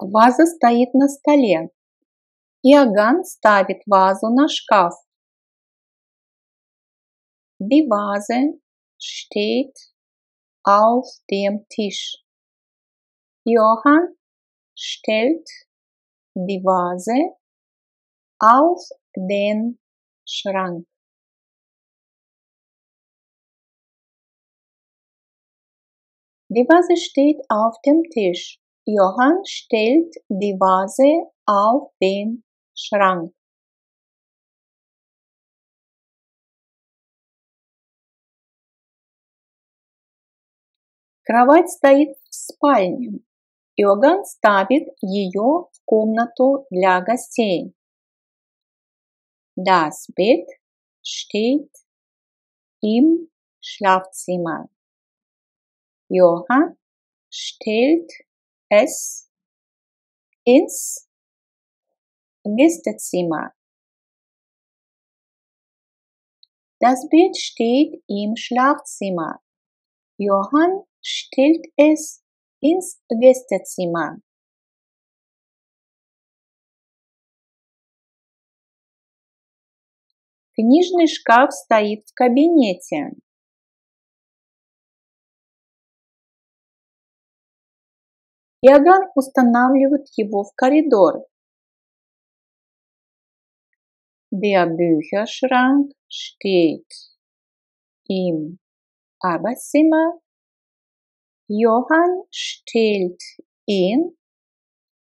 Ваза стоит на столе. Иоганн ставит вазу на шкаф. Die Vase steht auf dem Tisch. Johann stellt die Vase auf den Schrank. Die Vase steht auf dem Tisch. Johann stellt die Vase auf den Schrank. Кровать стоит в спальне. Иоганн ставит ее в комнату для гостей. Das Bett steht im Schlafzimmer. Johann stellt es ins Gästezimmer. Das Bett steht im Schlafzimmer. Johann stellt es ins Gästezimmer. Книжный шкаф стоит в кабинете. Иоганн устанавливает его в коридор. Der Bücherschrank steht im Arbeitszimmer. Johann stellt ihn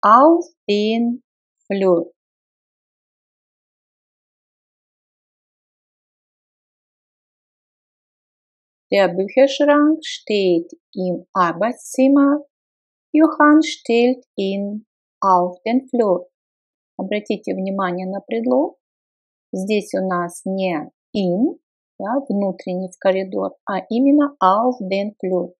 auf den Flur. Der Bücherschrank steht im Arbeitszimmer. Johann stellt ihn auf den Flur. Обратите внимание на предлог. Здесь у нас не in, да, внутренний в коридор, а именно auf den Flur.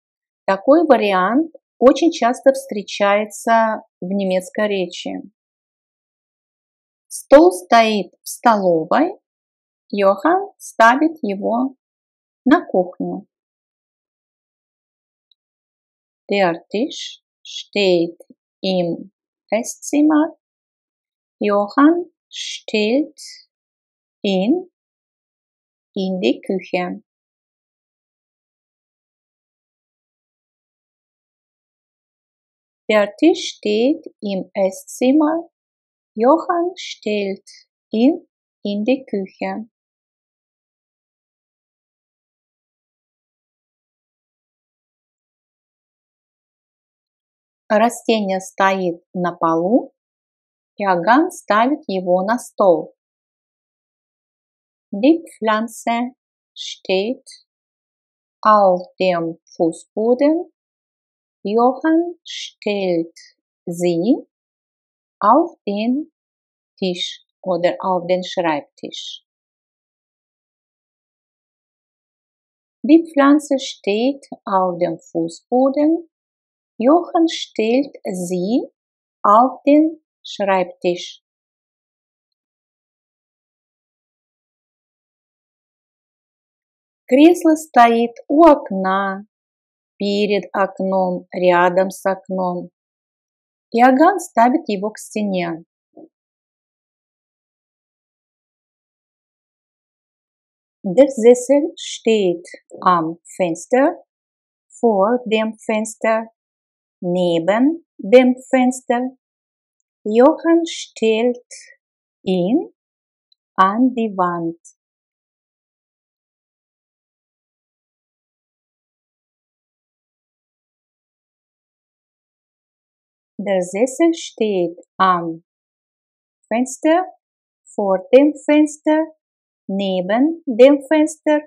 Такой вариант очень часто встречается в немецкой речи. Стол стоит в столовой. Johann ставит его на кухню. Der Tisch steht im Esszimmer. Johann stellt ihn in die Küche. Der Tisch steht im Esszimmer. Johann stellt ihn in die Küche. Растение стоит на полу. Иоганн ставит его на стол. Die Pflanze steht auf dem Fußboden. Johann stellt sie auf den Tisch oder auf den Schreibtisch. Die Pflanze steht auf dem Fußboden. Johann stellt sie auf den Schreibtisch. Кресло стоит у окна, перед окном, рядом с окном. Иоганн ставит его к стене. Der Sessel steht am Fenster, vor dem Fenster, neben dem Fenster. Johann stellt ihn an die Wand. Der Sessel steht am Fenster, vor dem Fenster, neben dem Fenster.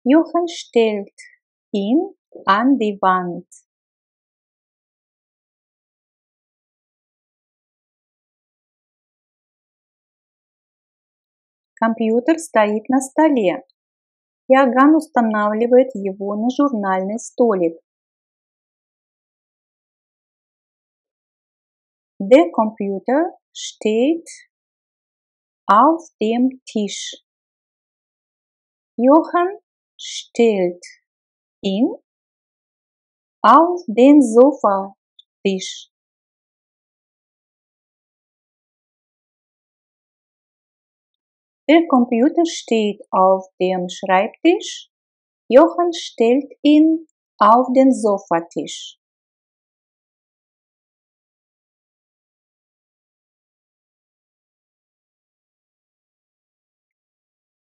Johann stellt ihn an die Wand. Компьютер стоит на столе. Иоганн устанавливает его на журнальный столик. Der Computer steht auf dem Tisch. Johann stellt ihn auf den Sofatisch. Der Computer steht auf dem Schreibtisch. Johann stellt ihn auf den Sofatisch.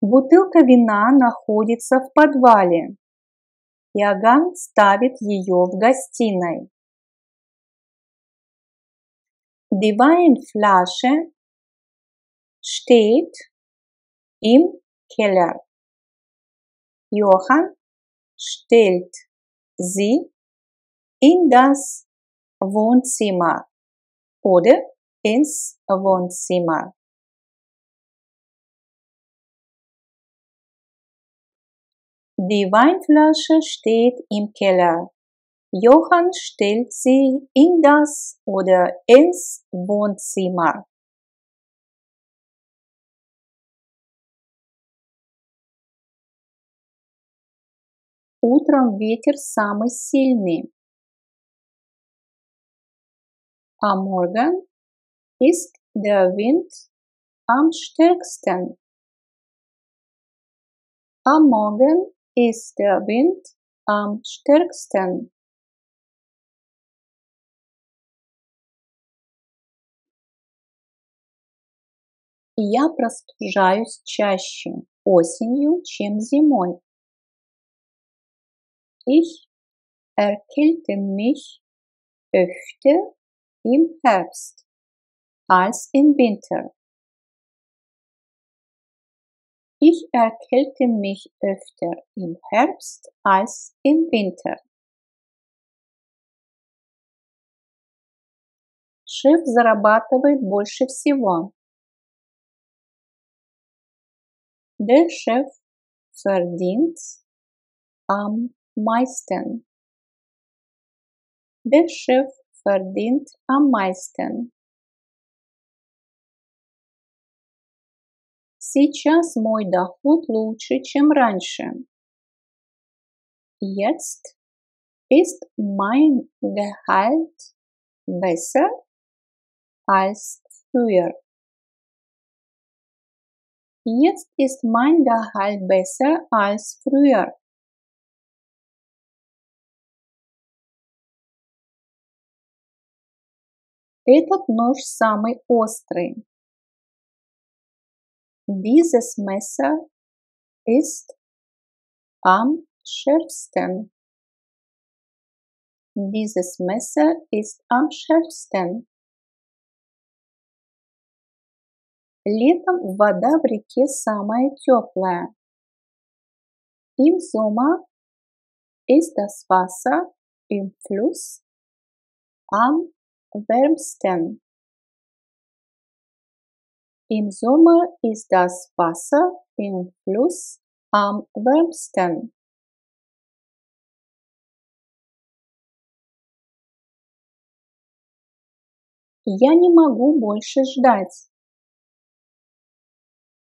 Бутылка вина находится в подвале. Иоганн ставит ее в гостиной. Die Weinflasche steht im Keller. Johann stellt sie in das Wohnzimmer oder ins Wohnzimmer. Die Weinflasche steht im Keller. Johann stellt sie in das oder ins Wohnzimmer. Утром ветер самый сильный. Am Morgen ist der Wind am stärksten. Am Morgen ist der Wind am stärksten. Я простужаюсь чаще осенью, чем зимой. Ich erkälte mich öfter im Herbst als im Winter. Ich erkälte mich öfter im Herbst als im Winter. Шеф зарабатывает больше всего. Der Chef verdient am meisten. Der Chef verdient am meisten. Сейчас мой доход лучше, чем раньше. Jetzt ist mein Gehalt besser als früher. Jetzt ist mein Gehalt besser als früher. Этот нож самый острый. Dieses Messer ist am schärfsten. Dieses Messer ist am schärfsten. Летом вода в реке самая теплая. Im Sommer ist das Wasser im Fluss am wärmsten. Im Sommer ist das Wasser im Fluss am wärmsten. Я не могу больше ждать.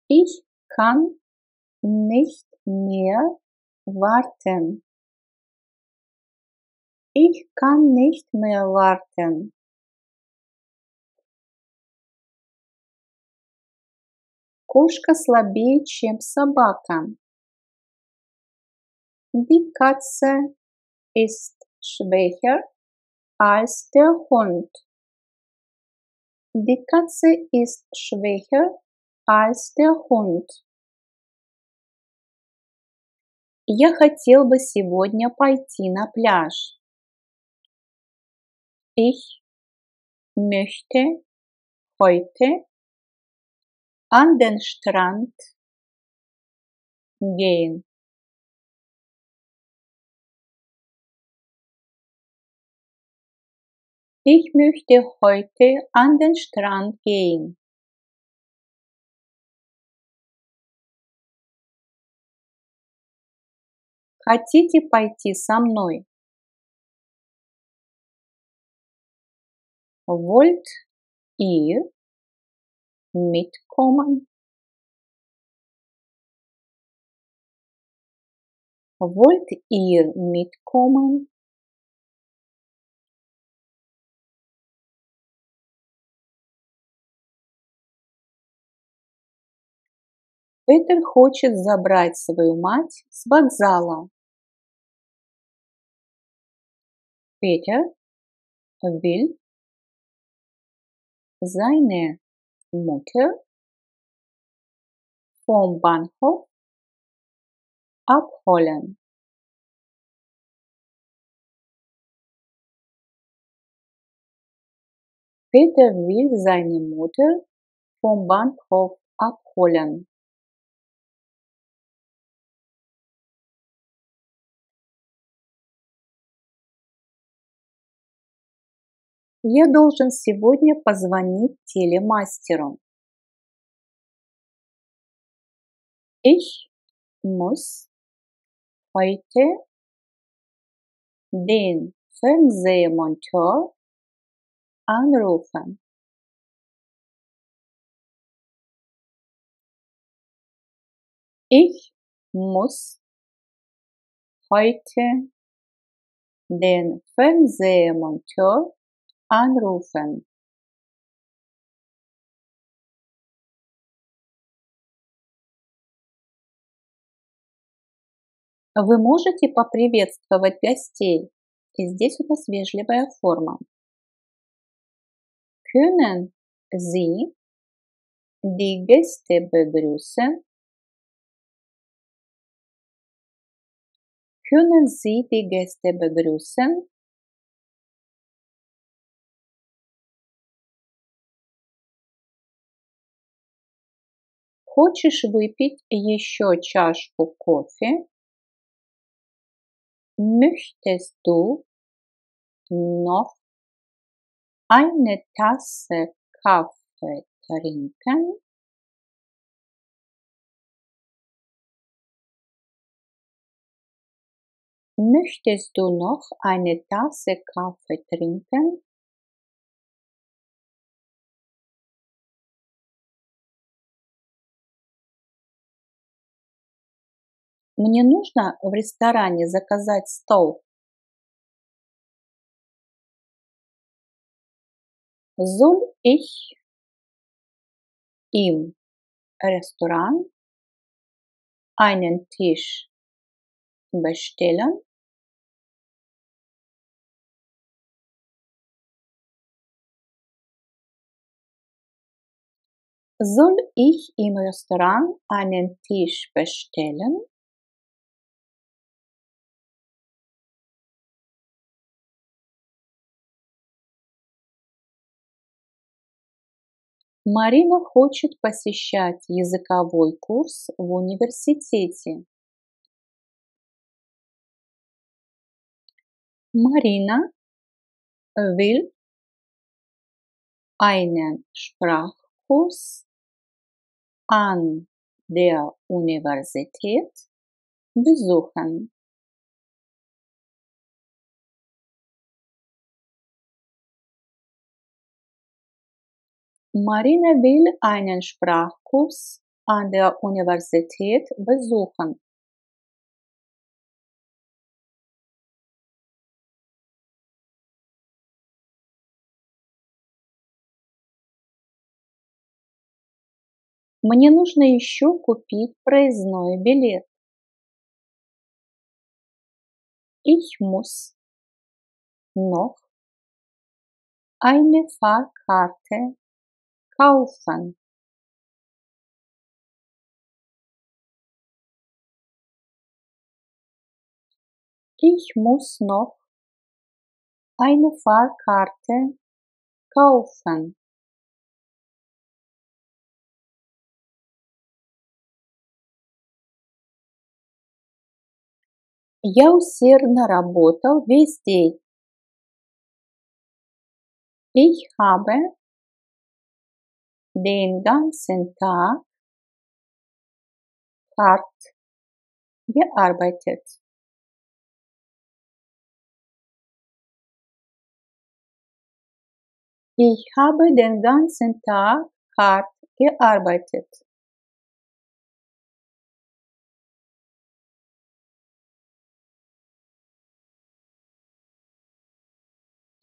Ich kann nicht mehr warten. Ich kann nicht mehr warten. Кошка слабее, чем собака. Die Katze ist schwächer als der Hund. Die Katze ist schwächer als der Hund. Я хотел бы сегодня пойти на пляж. Ich möchte heute an den Strand gehen. Ich möchte heute an den Strand gehen. Хотите пойти со мной? Wollt ihr mitkommen? Wollt ihr mitkommen? Петер хочет забрать свою мать с вокзала. Peter will seine Mutter vom Bahnhof abholen. Peter will seine Mutter vom Bahnhof abholen. Я должен сегодня позвонить телемастеру. Ich muss heute den Fernsehmonteur anrufen. Ich muss heute den Fernsehmonteur anrufen. Вы можете поприветствовать гостей. И здесь у нас вежливая форма. Können Sie die Gäste begrüßen? Können Sie die Gäste begrüßen? Хочешь выпить еще чашку кофе? Möchtest du noch eine Tasse Kaffee trinken? Möchtest du noch eine Tasse Kaffee trinken? Мне нужно в ресторане заказать стол. Soll ich im Restaurant einen Tisch bestellen? Soll ich im Restaurant einen Tisch bestellen? Марина хочет посещать языковой курс в университете. Marina will einen Sprachkurs an der Universität besuchen. Marina will einen Sprachkurs an der Universität besuchen. Мне нужно еще купить проездной билет. Ich muss noch eine Fahrkarte kaufen. Ich muss noch eine Fahrkarte kaufen. Я усердно работал весь день. Ich habe den ganzen Tag hart gearbeitet. Ich habe den ganzen Tag hart gearbeitet.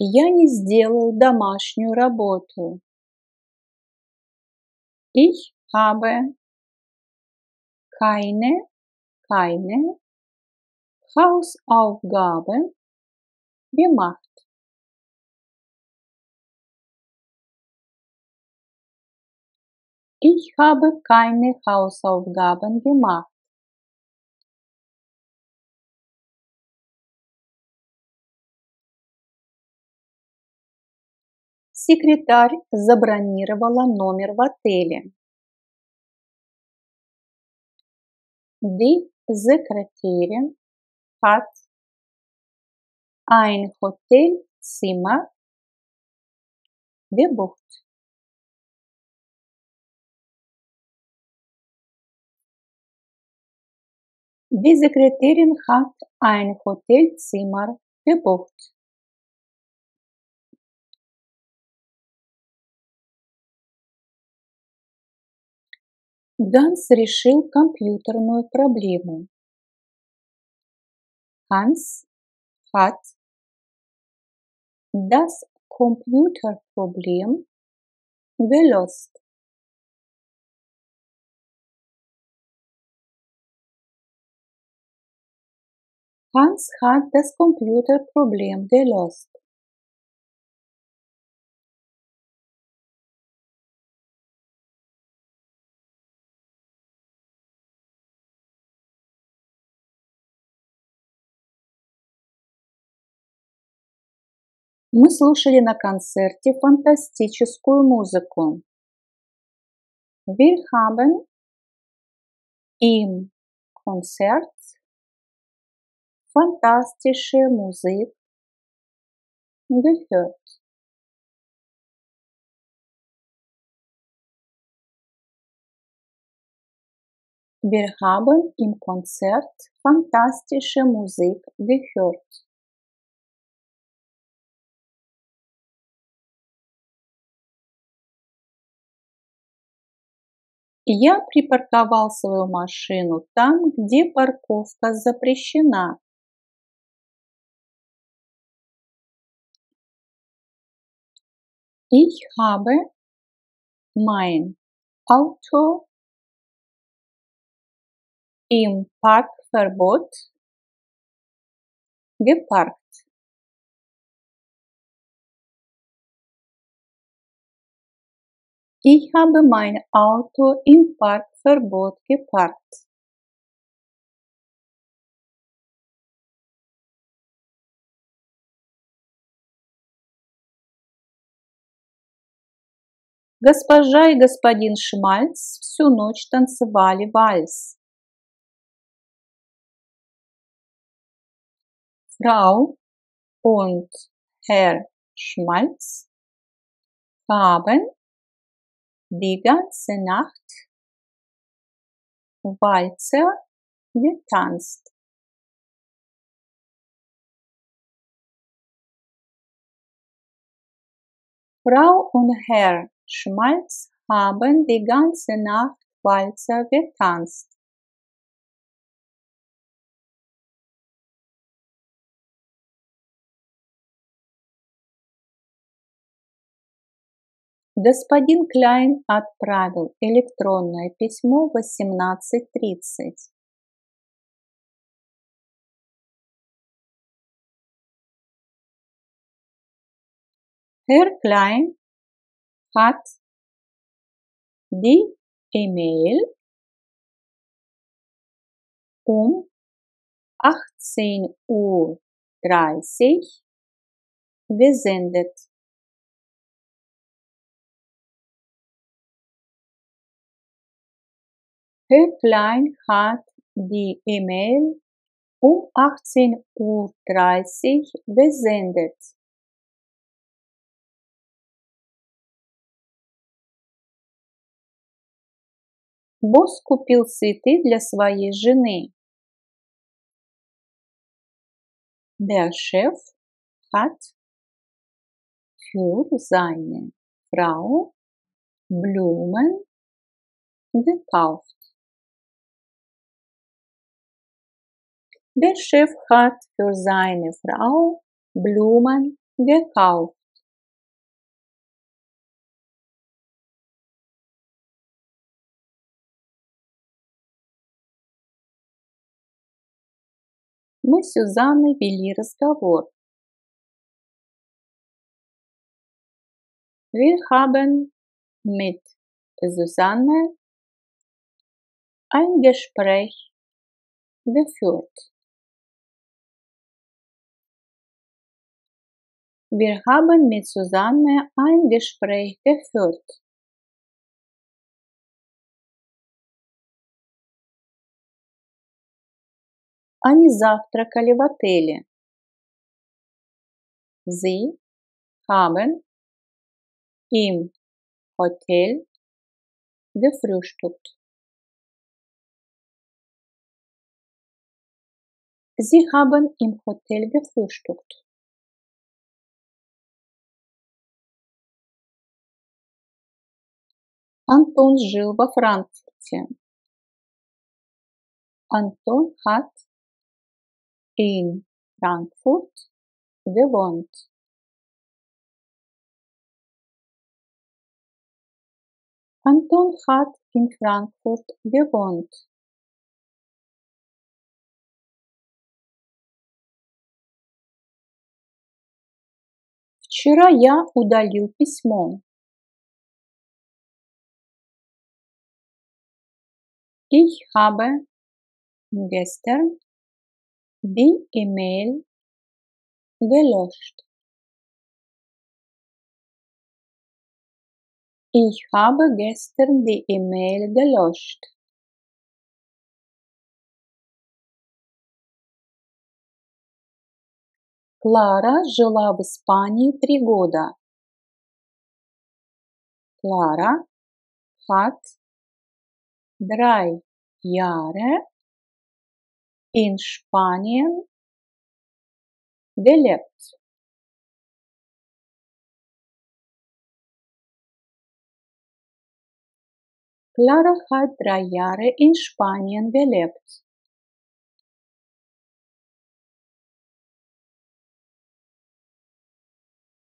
Я не сделал домашнюю работу. Ich habe keine Hausaufgaben gemacht. Ich habe keine Hausaufgaben gemacht. Секретарь забронировала номер в отеле. Die Sekretärin hat ein Hotelzimmer gebucht. Die Sekretärin hat ein Hotelzimmer gebucht. Ганс решил компьютерную проблему. Hans hat das Computerproblem gelöst. Hans hat das Computerproblem gelöst. Мы слушали на концерте фантастическую музыку. Wir haben im Konzert fantastische Musik gehört. Wir haben im Konzert fantastische Musik gehört. Я припарковал свою машину там, где парковка запрещена. Ich habe mein Auto im Parkverbot geparkt. Ich habe mein Auto im Parkverbot geparkt. Госпожа и господин Шмальц всю ночь танцевали вальс. Frau und Herr Schmalz haben die ganze Nacht Walzer getanzt. Frau und Herr Schmalz haben die ganze Nacht Walzer getanzt. Господин Клайн отправил электронное письмо в 18:30. Herr Klein hat die E-Mail um 18:30 gesendet. Herr Klein hat die E-Mail um 18:30 gesendet. Босс купил цветы для своей жены. Der Chef hat für seine Frau Blumen gekauft. Der Chef hat für seine Frau Blumen gekauft. Мы с Сюзанной вели разговор. Wir haben mit Susanne ein Gespräch geführt. Wir haben mit Susanne ein Gespräch geführt. Они завтракали в отеле. Sie haben im Hotel gefrühstückt. Sie haben im Hotel gefrühstückt. Антон жил во Франкфурте. Anton hat in Frankfurt gewohnt. Anton hat in Frankfurt gewohnt. Вчера я удалил письмо. Ich habe gestern die E-Mail gelöscht. Ich habe gestern die E-Mail gelöscht. Клара жила в Испании 3 года. Clara hat 3 Jahre in Spanien gelebt. Clara hat 3 Jahre in Spanien gelebt.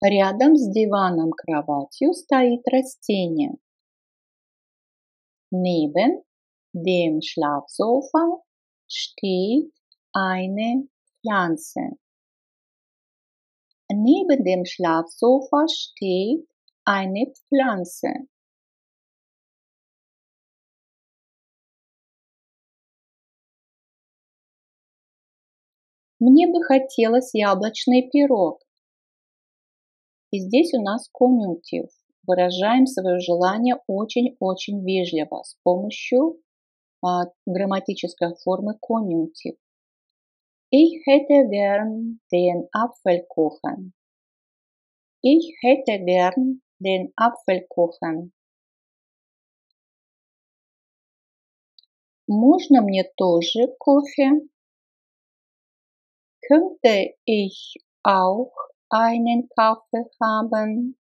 Рядом с диваном-кроватью стоит растение. Neben dem Schlafsofa steht eine Pflanze. Neben dem Schlafsofa steht eine Pflanze. Мне бы хотелось яблочный пирог. И здесь у нас конъюнктив. Выражаем свое желание очень-очень вежливо с помощью грамматической формы конъюнктив. Ich hätte gern den Apfelkuchen. Ich hätte gern den Apfelkuchen. Можно мне тоже кофе? Könnte ich auch einen Kaffee haben?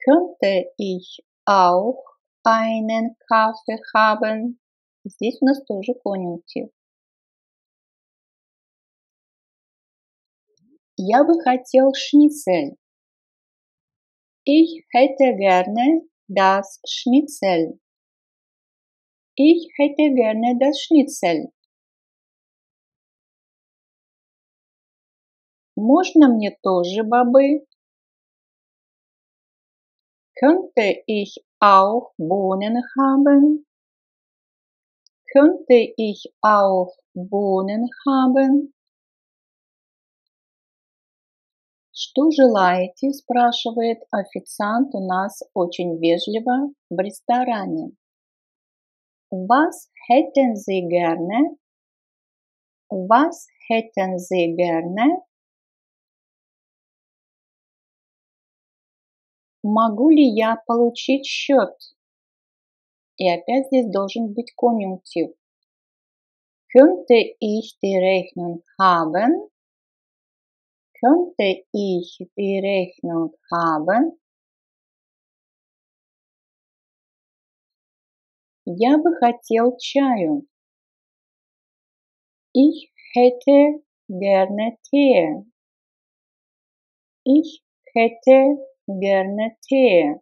Könnte ich auch einen Kaffee haben? Здесь у нас тоже конъюнктив. Я бы хотел шницель. Ich hätte gerne das Schnitzel. Ich hätte gerne das Schnitzel. Можно мне тоже бобы? Könnte ich auch Bohnen haben? Könnte ich auch Bohnen haben? Что желаете? Спрашивает официант у нас очень вежливо в ресторане. Was hätten Sie gerne? Was hätten Sie gerne? Могу ли я получить счет? И опять здесь должен быть конъюнктив. Könnte ich die Rechnung haben? Könnte ich die Rechnung haben? Я бы хотел чаю. Ich hätte gerne Tee. Ich hätte gerne Tee.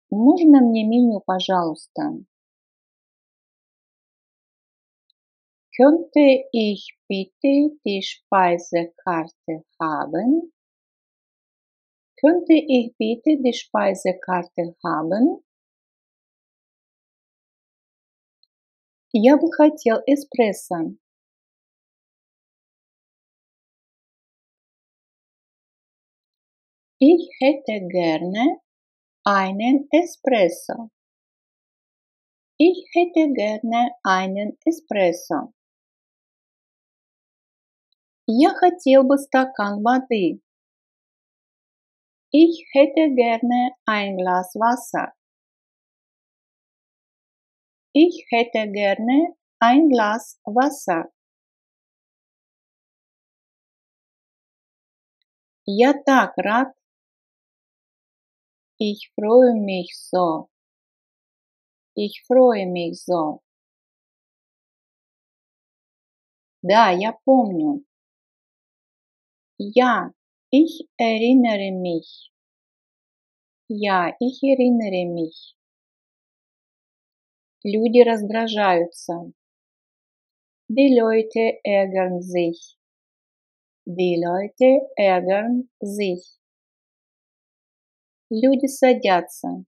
Можно мне меню, пожалуйста? Könnte ich bitte die Speisekarte haben? Könnte ich bitte die Speisekarte haben? Я бы хотел эспрессо. Ich hätte gerne einen Espresso. Ich hätte gerne einen Espresso. Я хотел бы стакан воды. Ich hätte gerne ein Glas Wasser. Ich hätte gerne ein Glas Wasser. Я так рад. Ich freue mich so. Ich freue mich so. Да, я помню. Ja, ich erinnere mich. Ja, ich erinnere mich. Люди раздражаются. Die Leute ärgern sich. Die Leute ärgern sich. Люди садятся.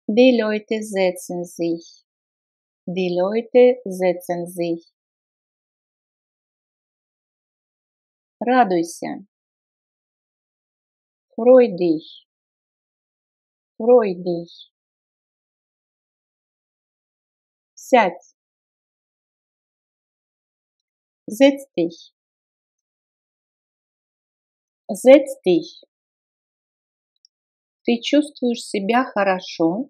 Die Leute setzen sich. Die Leute setzen sich. Радуйся. Freu dich. Freu dich. Сядь. Setz dich. Setz dich. Ты чувствуешь себя хорошо?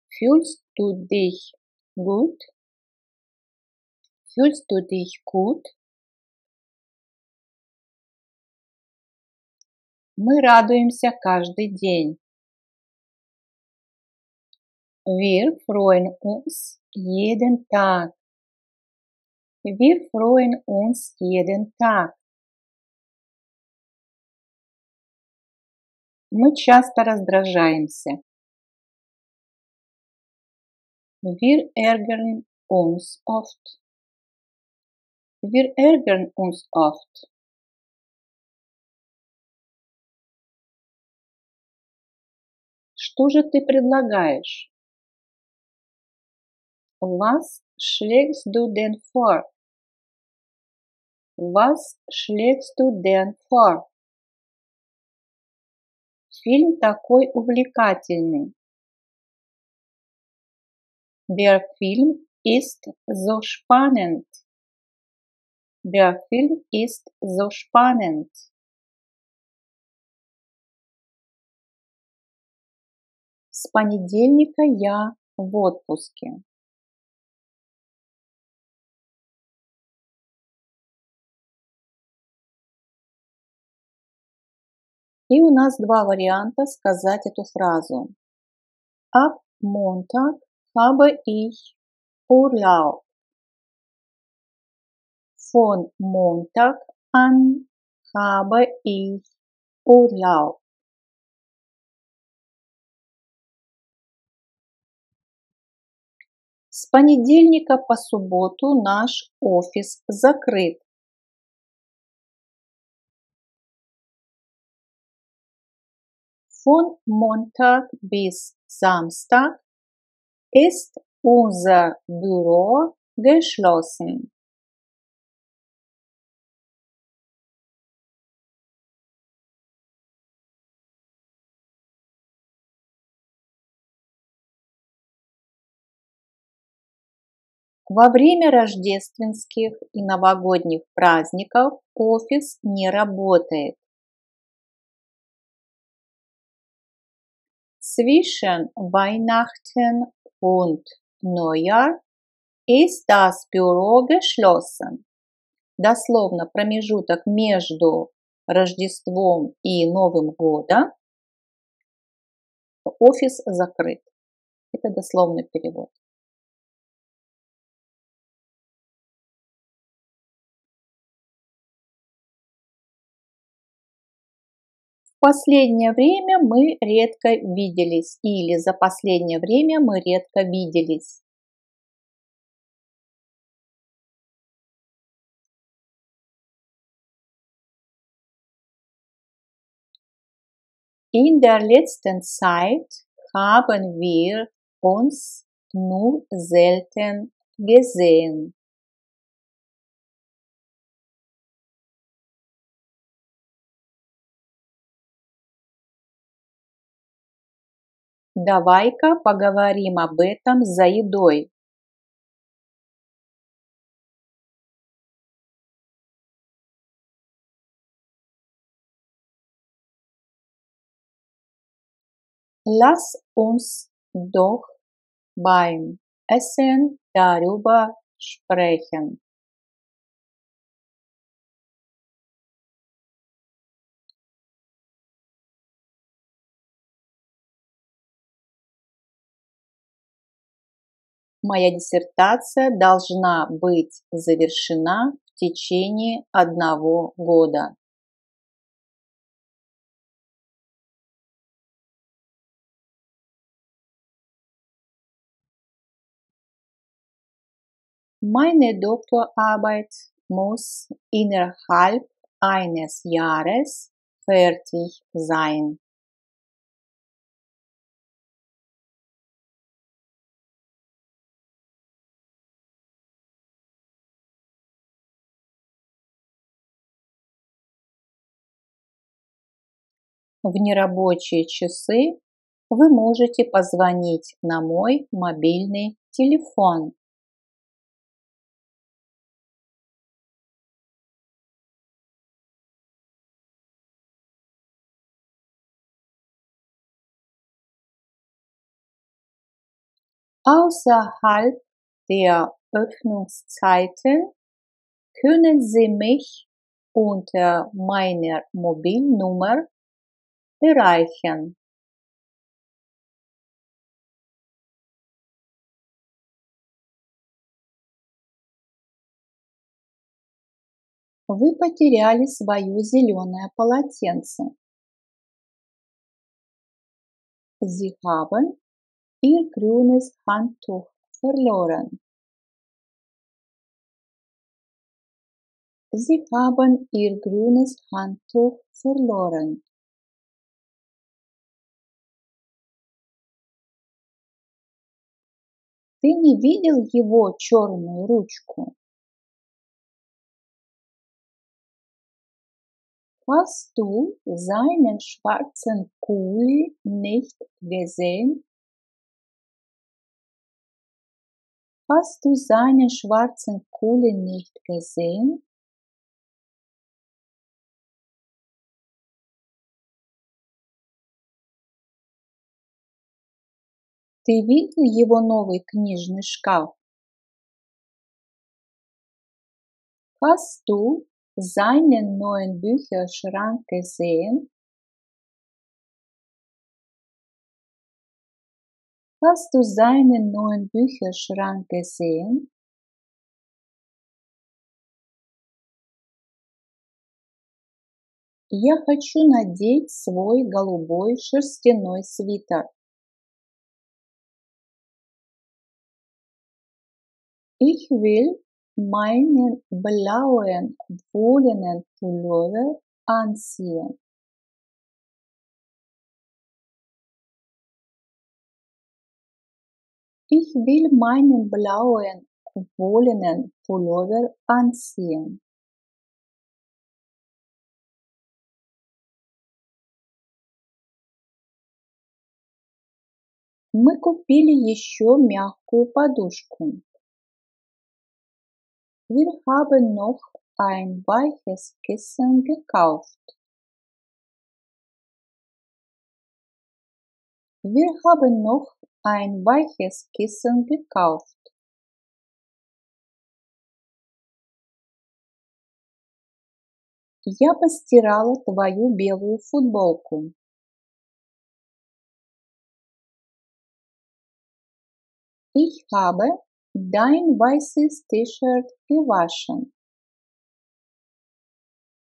Fühlst du dich gut? Fühlst du dich gut? Мы радуемся каждый день. Wir freuen uns jeden Tag. Wir freuen uns jeden Tag. Мы часто раздражаемся. Wir ärgern uns oft. Wir ärgern uns oft. Что же ты предлагаешь? Was schlägst du denn vor? Was schlägst du denn vor? Фильм такой увлекательный. Der Film ist so spannend. Der Film ist so spannend. С понедельника я в отпуске. И у нас два варианта сказать эту фразу. Ab Montag habe ich Urlaub. Von Montag an habe ich Urlaub. С понедельника по субботу наш офис закрыт. Von Montag bis Samstag ist unser Büro geschlossen. Во время рождественских и новогодних праздников офис не работает. Zwischen Weihnachten und Neujahr ist das Büro geschlossen. Дословно промежуток между Рождеством и Новым годом офис закрыт. Это дословный перевод. В последнее время мы редко виделись или за последнее время мы редко виделись. In der letzten Zeit haben wir uns nur selten gesehen. Давай-ка поговорим об этом за едой. Lass uns doch beim Essen darüber sprechen. Моя диссертация должна быть завершена в течение 1 года. Meine Doktorarbeit muss innerhalb eines Jahres fertig sein. В нерабочие часы вы можете позвонить на мой мобильный телефон. Außerhalb der Öffnungszeiten können Sie mich unter meiner Mobilnummer erreichen. Вы потеряли свое зеленое полотенце. Sie haben Ihr grünes Handtuch verloren. Sie haben Ihr grünes Handtuch verloren. Ты не видел его черную ручку? Hast du seinen schwarzen Kuli nicht gesehen? Hast du seinen schwarzen Kuli nicht gesehen? Ты видел его новый книжный шкаф? Hast du seinen neuen Bücherschrank gesehen? Hast du seinen neuen Bücherschrank gesehen? Я хочу надеть свой голубой шерстяной свитер. Ich will meinen blauen wollenen Pullover anziehen. Ich will meinen blauen wollenen Pullover anziehen. Мы купили еще мягкую подушку. Wir haben noch ein weiches Kissen gekauft. Wir haben noch ein weiches Kissen gekauft. Я постирала твою белую футболку. Ich habe dein weißes T-Shirt gewaschen.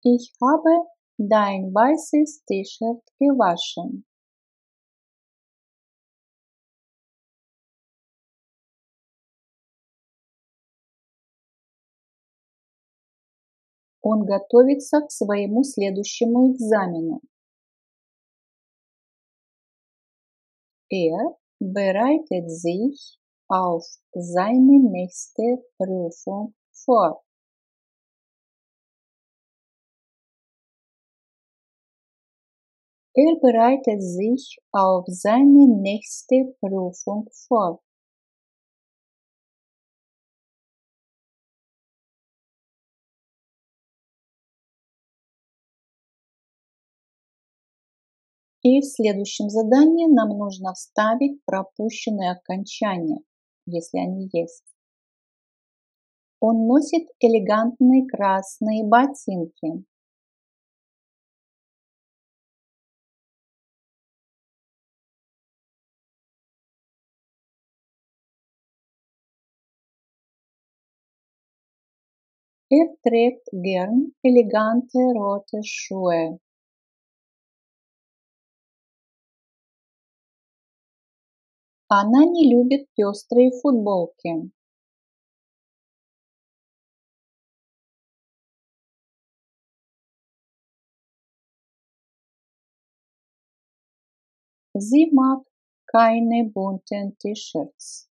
Ich habe dein weißes T-Shirt gewaschen. Он готовится к своему следующему экзамену. Er bereitet sich auf seine nächste Prüfung vor. Er bereitet sich auf seine nächste Prüfung vor. И в следующем задании нам нужно вставить пропущенные окончания, если они есть. Он носит элегантные красные ботинки. Er trägt gern elegante rote Schuhe. Она не любит пестрые футболки. Sie mag keine bunten T-Shirts.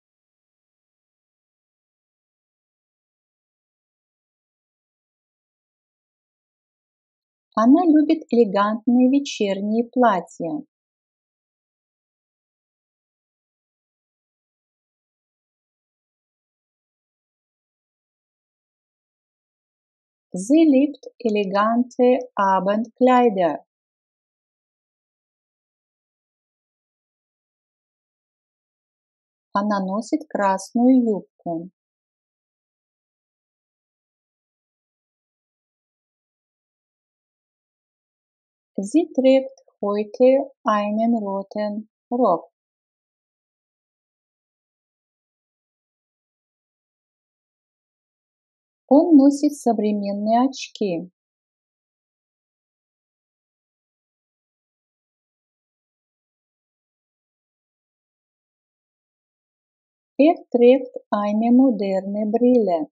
Она любит элегантные вечерние платья. Sie liebt elegante Abendkleider. Она носит красную юбку. Sie trägt heute einen roten Rock. Он носит современные очки. Er trägt eine moderne Brille.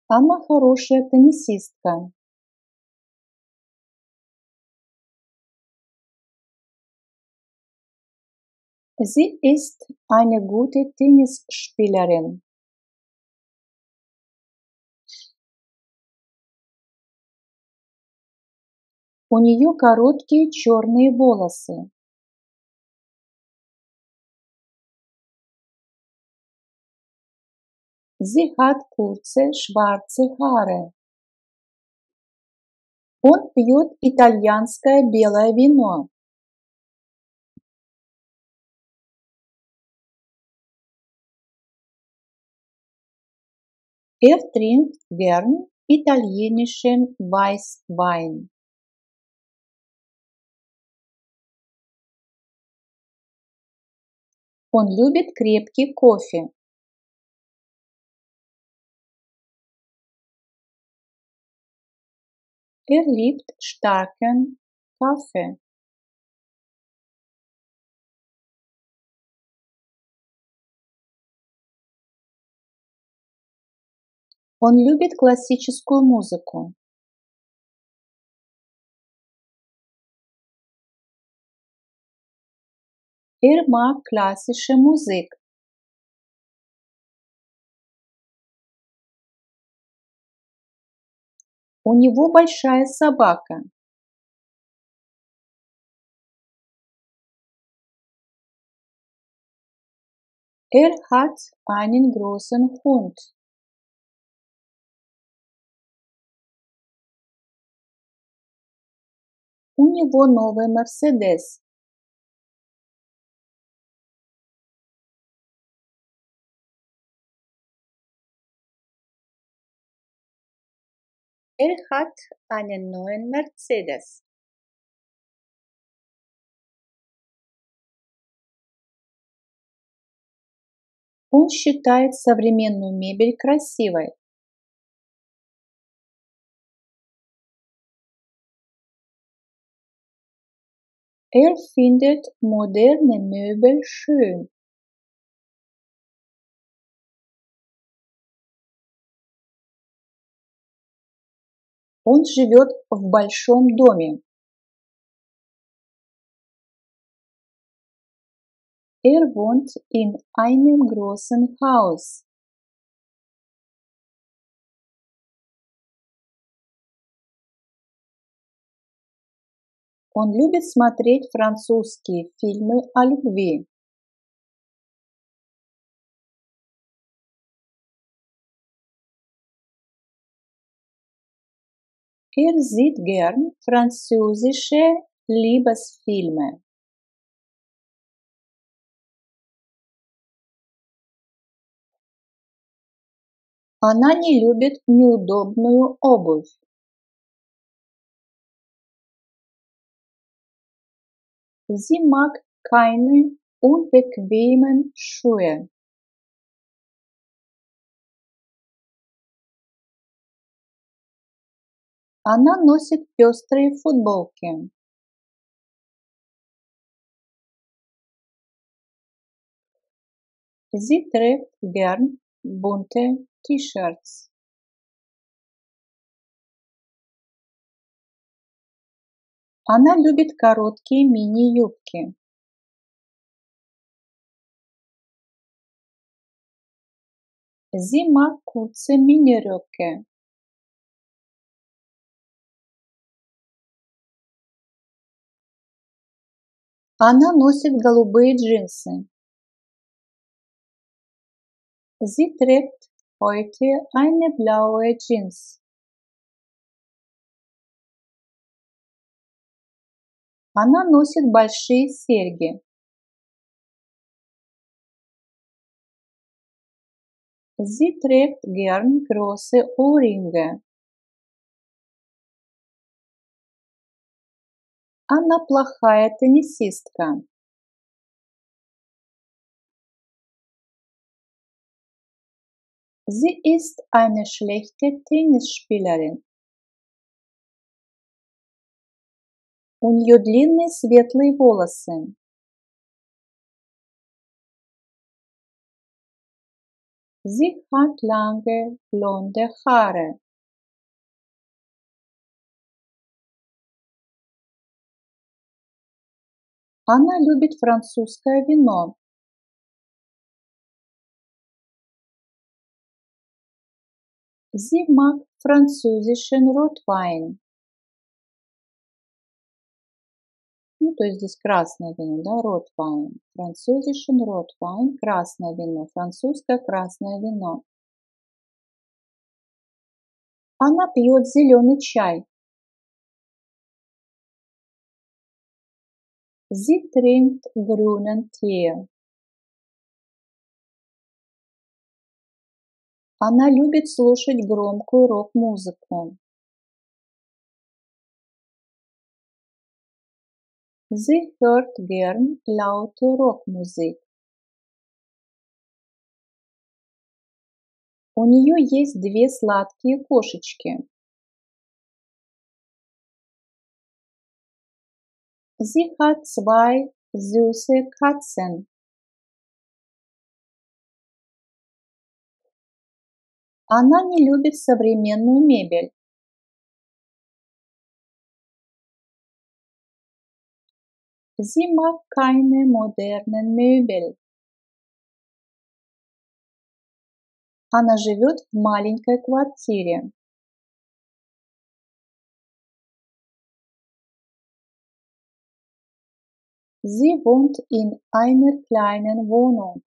Она хорошая теннисистка. Sie ist eine gute Tennisspielerin. У нее короткие черные волосы. Sie hat kurze schwarze Haare. Он пьет итальянское белое вино. Er trinkt gern italienischen Weißwein. Он любит крепкий кофе. Er liebt starken Kaffee. Он любит классическую музыку. Er mag klassische Musik. У него большая собака. Er hat einen großen Hund. У него новый Мерседес. Er hat einen neuen Mercedes. Он считает современную мебель красивой. Er findet moderne Möbel schön. Он живет в большом доме. Wohnt in einem großen Haus. Он любит смотреть французские фильмы о любви. Sieht gern französische Liebesfilme. Она не любит неудобную обувь. Sie mag keine unbequemen Schuhe. Она носит пестрые футболки. Sie trägt gern bunte T-Shirts. Она любит короткие мини-юбки. Sie mag kurze Miniröcke. Она носит голубые джинсы. Sie trägt heute eine blaue Jeans. Она носит большие серьги. Sie trägt gern große Ohrringe. Она плохая теннисистка. Sie ist eine schlechte Tennisspielerin. У нее длинные светлые волосы. Sie hat lange blonde Haare. Она любит французское вино. Sie mag französischen Rotwein. Ну, то есть здесь красное вино, да, Rotwein. Französischen Rotwein, красное вино, французское красное вино. Она пьет зеленый чай. Sie trinkt grünen Tee. Она любит слушать громкую рок-музыку. Sie hört gern laute Rockmusik. У нее есть две сладкие кошечки. Sie hat zwei süße Katzen. Она не любит современную мебель. Sie mag keine modernen Möbel. Она живет в маленькой квартире. Sie wohnt in einer kleinen Wohnung.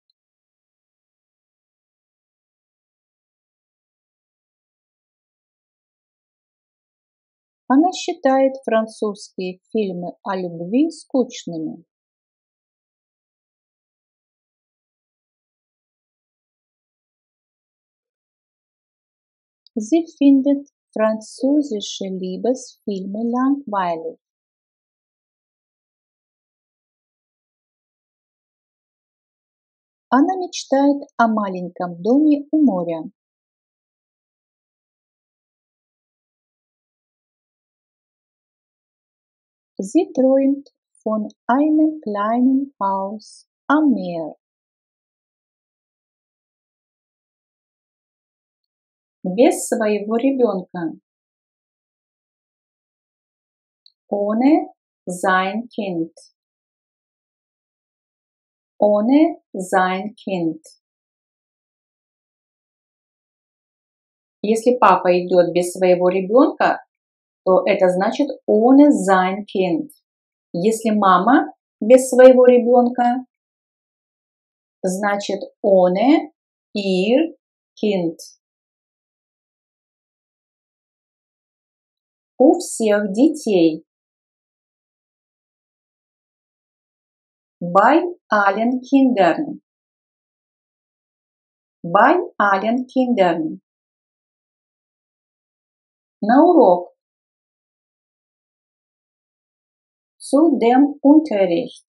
Она считает французские фильмы о любви скучными. Sie findet französische Liebesfilme langweilig. Она мечтает о маленьком доме у моря. Sie träumt von einem kleinen Haus am Meer. Без своего ребенка. Ohne sein Kind. Ohne sein Kind. Если папа идет без своего ребенка, то это значит ohne sein Kind. Если мама без своего ребенка, значит ohne ihr Kind. У всех детей. Bei allen Kindern. Bei allen Kindern. На урок. Zu dem Unterricht.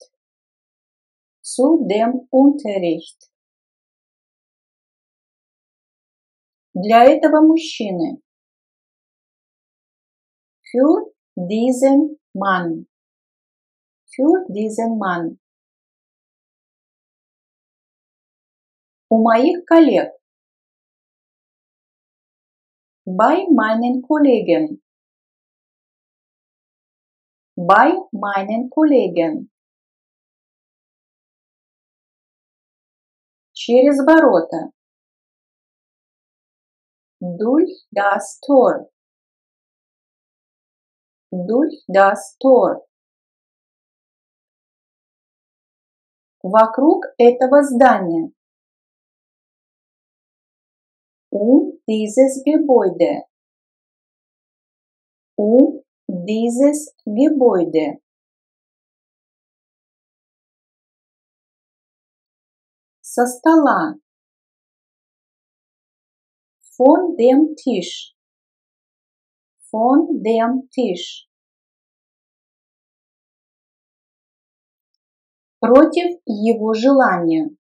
Zu dem Unterricht. Для этого мужчины. Für diesen Mann. Für diesen Mann. У моих коллег. Bei meinen Kollegen. Bei meinen Kollegen. Через ворота. Durch das Tor. Durch das Tor. Вокруг этого здания. Dieses Gebäude. Dieses Gebäude. Со стола. Von dem Tisch. Von dem Tisch. Против его желания.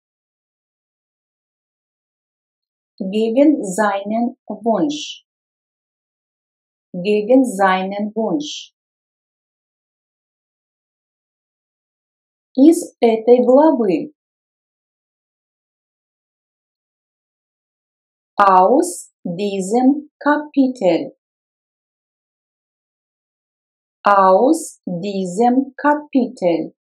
Gegen seinen Wunsch. Gegen seinen Wunsch. Из этой главы. Aus diesem Kapitel. Aus diesem Kapitel.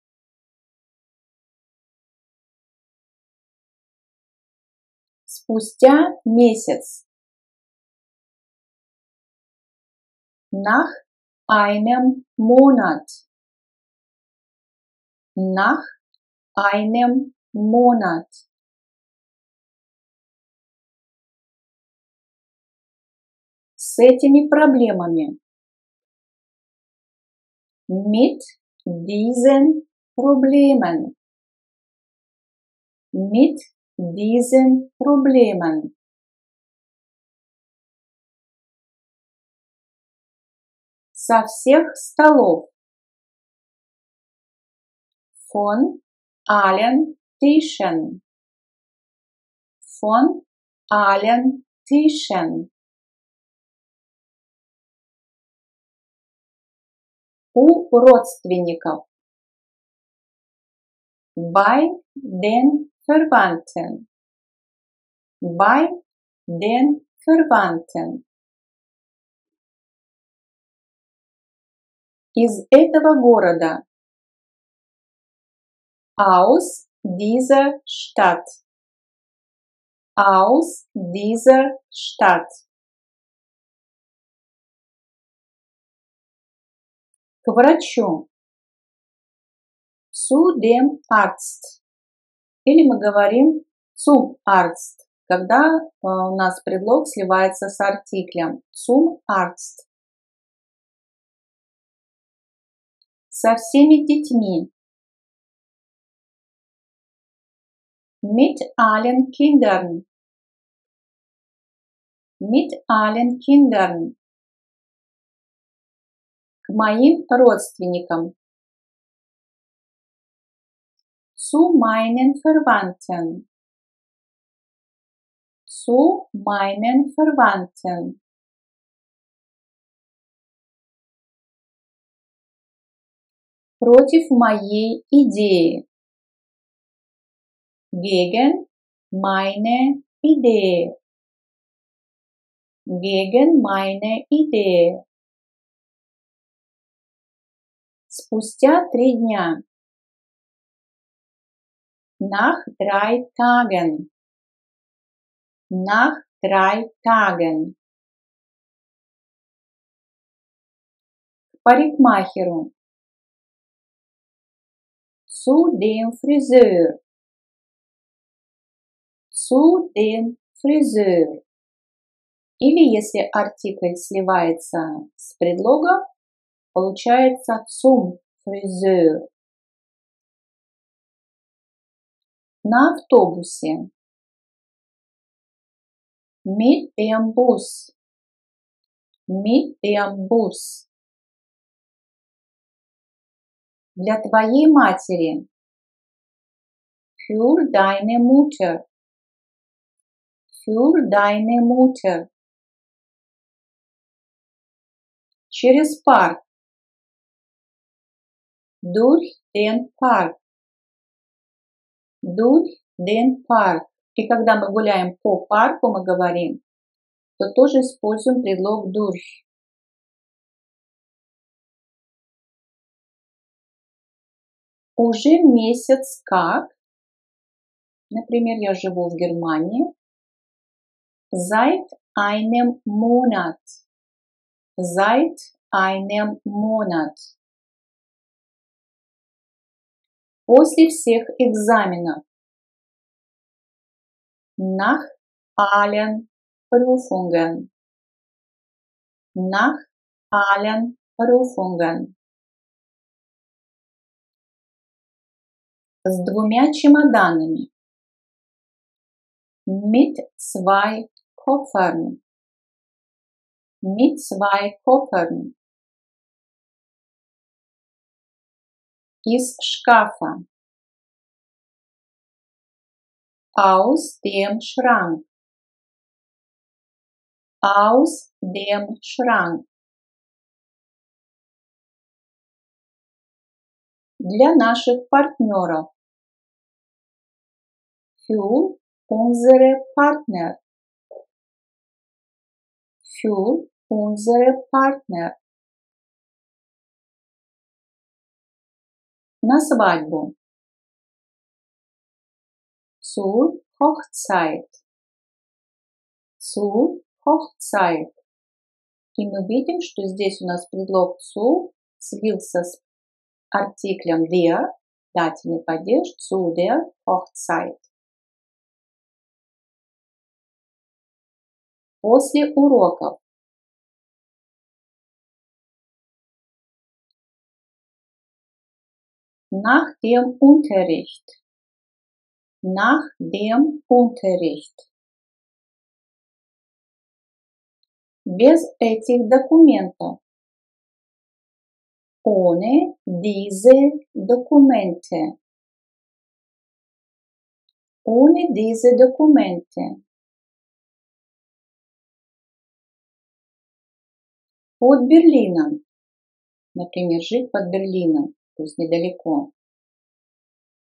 Спустя месяц. Nach einem Monat. Nach einem Monat. С этими проблемами. Mit diesen Problemen. Mit diesen Problemen. Со всех столов. Von allen Tischen. Von allen Tischen. У родственников. Bei den Verwandten. Bei den Verwandten. Из этого города. Aus dieser Stadt. Aus dieser Stadt. К врачу. Zu dem Arzt. Или мы говорим zum Arzt, когда у нас предлог сливается с артиклем. Zum Arzt. Со всеми детьми. Mit allen Kindern. Mit allen Kindern. К моим родственникам. Zu meinen Verwandten. Zu meinen Verwandten. Против моей идеи. Gegen meine Idee. Gegen meine Idee. Спустя 3 дня. Nach 3 Tagen. Nach 3 Tagen. К парикмахеру. Zu dem Friseur. Zu dem Friseur. Или если артикль сливается с предлогом, получается zum Friseur. На автобусе. Mit dem Bus. Mit dem Bus. Для твоей матери. Für deine Mutter. Für deine Mutter. Через парк. Durch den Park. Durch den Park. И когда мы гуляем по парку, мы говорим, то тоже используем предлог durch. Уже месяц как. Например, я живу в Германии. Seit einem Monat. Seit einem Monat. После всех экзаменов. Nach allen Prüfungen. Nach allen Prüfungen. С 2 чемоданами. Mit 2 Koffern. Mit 2 Koffern. Из шкафа. Aus dem Schrank. Aus dem Schrank. Для наших партнеров. Für unsere Partner. Für unsere Partner. На свадьбу. Zur Hochzeit. Zur Hochzeit. И мы видим, что здесь у нас предлог zu слился с артиклем der, дательный падеж, zu der Hochzeit. После уроков. Nach dem Unterricht. Nach dem Unterricht. Без этих документов. Ohne diese Dokumente. Ohne diese Dokumente. Под Берлином. Например, жить под Берлином, то есть недалеко.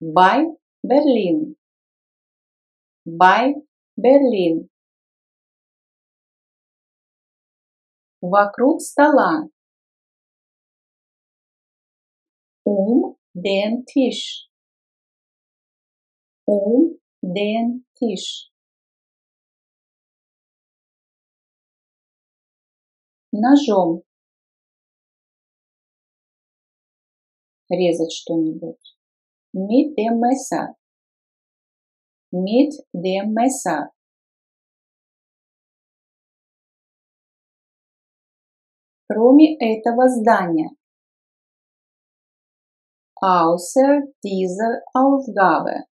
Bei Berlin. Bei Berlin. Вокруг стола. Den Tisch. Den Tisch. Ножом. Резать что-нибудь. Mit dem Messer. Mit dem Messer. Кроме этого здания. Außer dieser Ausgabe.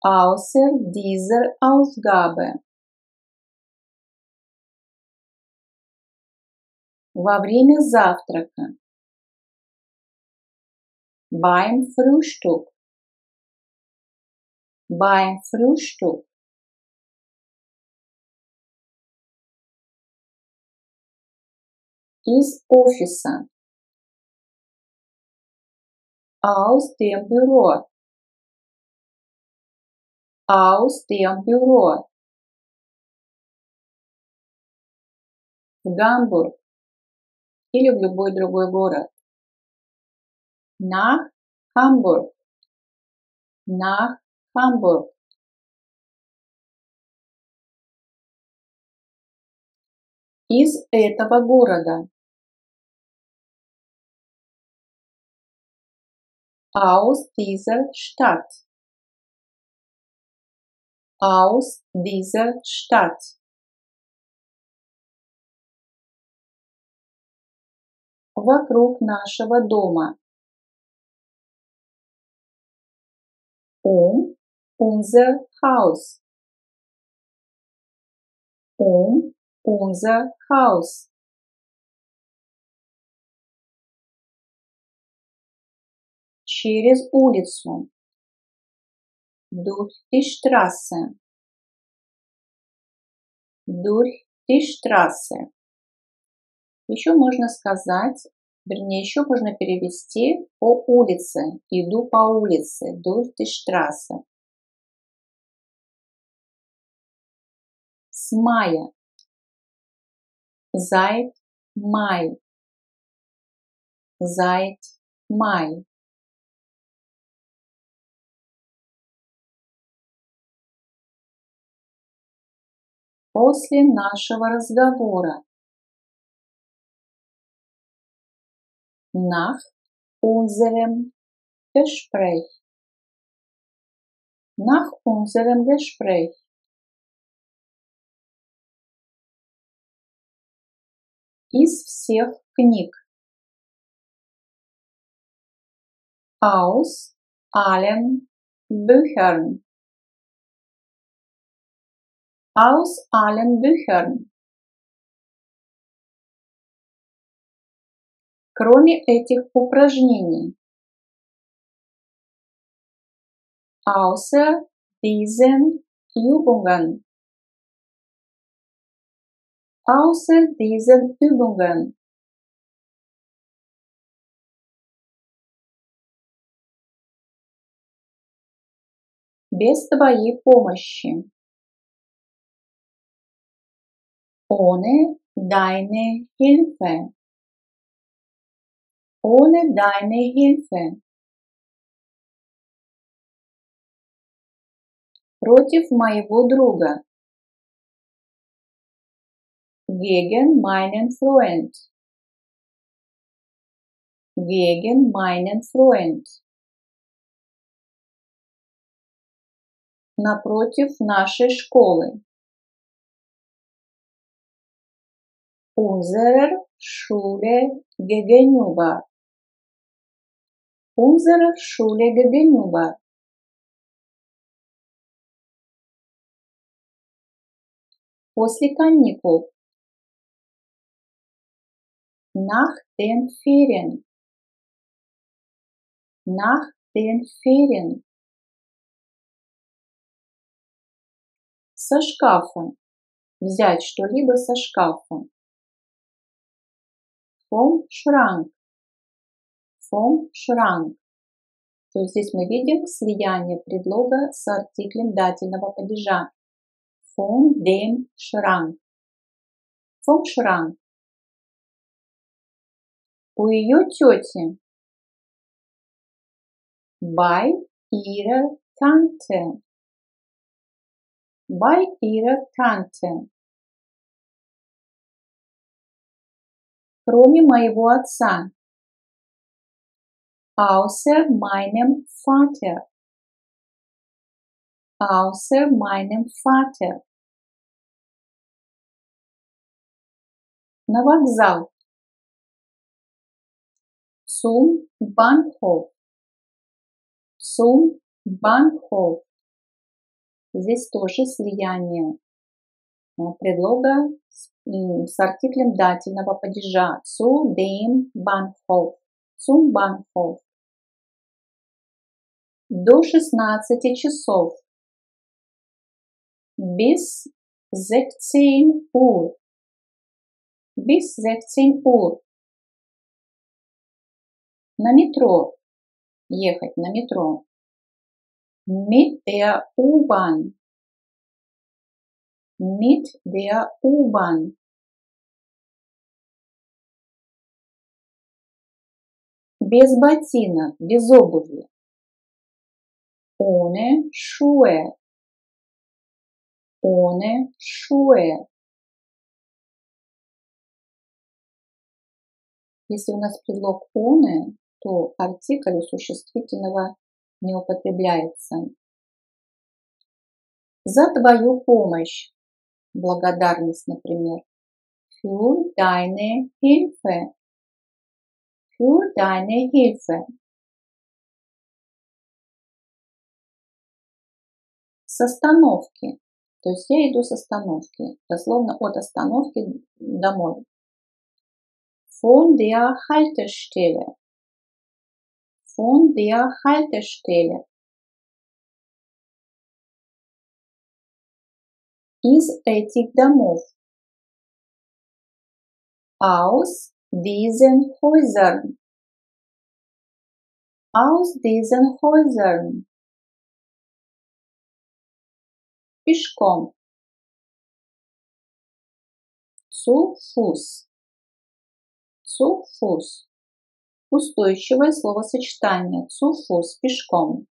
Außer dieser Ausgabe. Во время завтрака. Beim Frühstück. Beim Frühstück. Из офиса. Aus dem Büro. Aus dem Büro. В Гамбург. или в любой другой город. Nach Hamburg. Nach Hamburg. Из этого города. Aus dieser Stadt. Aus dieser Stadt. Вокруг нашего дома. Unser Haus. Unser Haus. Через улицу. Durch die Straße. Durch die Straße. Еще можно сказать, вернее, еще можно перевести по улице. Иду по улице. Durch die Straße. С мая. Seit Mai. Seit Mai. После нашего разговора. Nach unserem Gespräch. Nach unserem Gespräch. Из всех книг. Aus allen Büchern. Aus allen Büchern. Кроме этих упражнений. Außer diesen Übungen. Außer diesen Übungen. Без твоей помощи. Ohne deine Hilfe. Ohne deine Hilfe. Против моего друга. Gegen meinen Freund. Gegen meinen Freund. Напротив нашей школы. Unserer Schule gegenüber. Unserer Schule gegenüber. После каникул. Nach den Ferien. Nach den Ferien. Со шкафа. Взять что-либо со шкафа. Vom Schrank. Vom Schrank. То есть здесь мы видим слияние предлога с артиклем дательного падежа. Von dem Schrank. Vom Schrank. У ее тети. Bei ihrer Tante. Bei ihrer Tante. Кроме моего отца. Außer meinem Vater. Außer meinem Vater. На вокзал. Zum Bahnhof. Zum Bahnhof. Здесь тоже слияние предлога с артиклем дательного падежа. Zu dem Bahnhof. Zum Bahnhof. До 16 часов. Bis 16 Uhr. Bis 16 Uhr. На метро. Ехать на метро. Mit der U-Bahn. Mit der U-Bahn. без ботинок, без обуви. Ohne Schuhe. Ohne Schuhe. Если у нас предлог ohne, то артикль у существительного не употребляется. За твою помощь. Благодарность, например. Für deine Hilfe. Für deine Hilfe. С остановки. То есть я иду с остановки. Дословно от остановки домой. Von der Haltestelle. Von der Haltestelle. Из этих домов. Aus diesen Häusern. Aus diesen Häusern. Пешком. Zu Fuß. Zu Fuß. Устойчивое словосочетание. Zu Fuß. Пешком.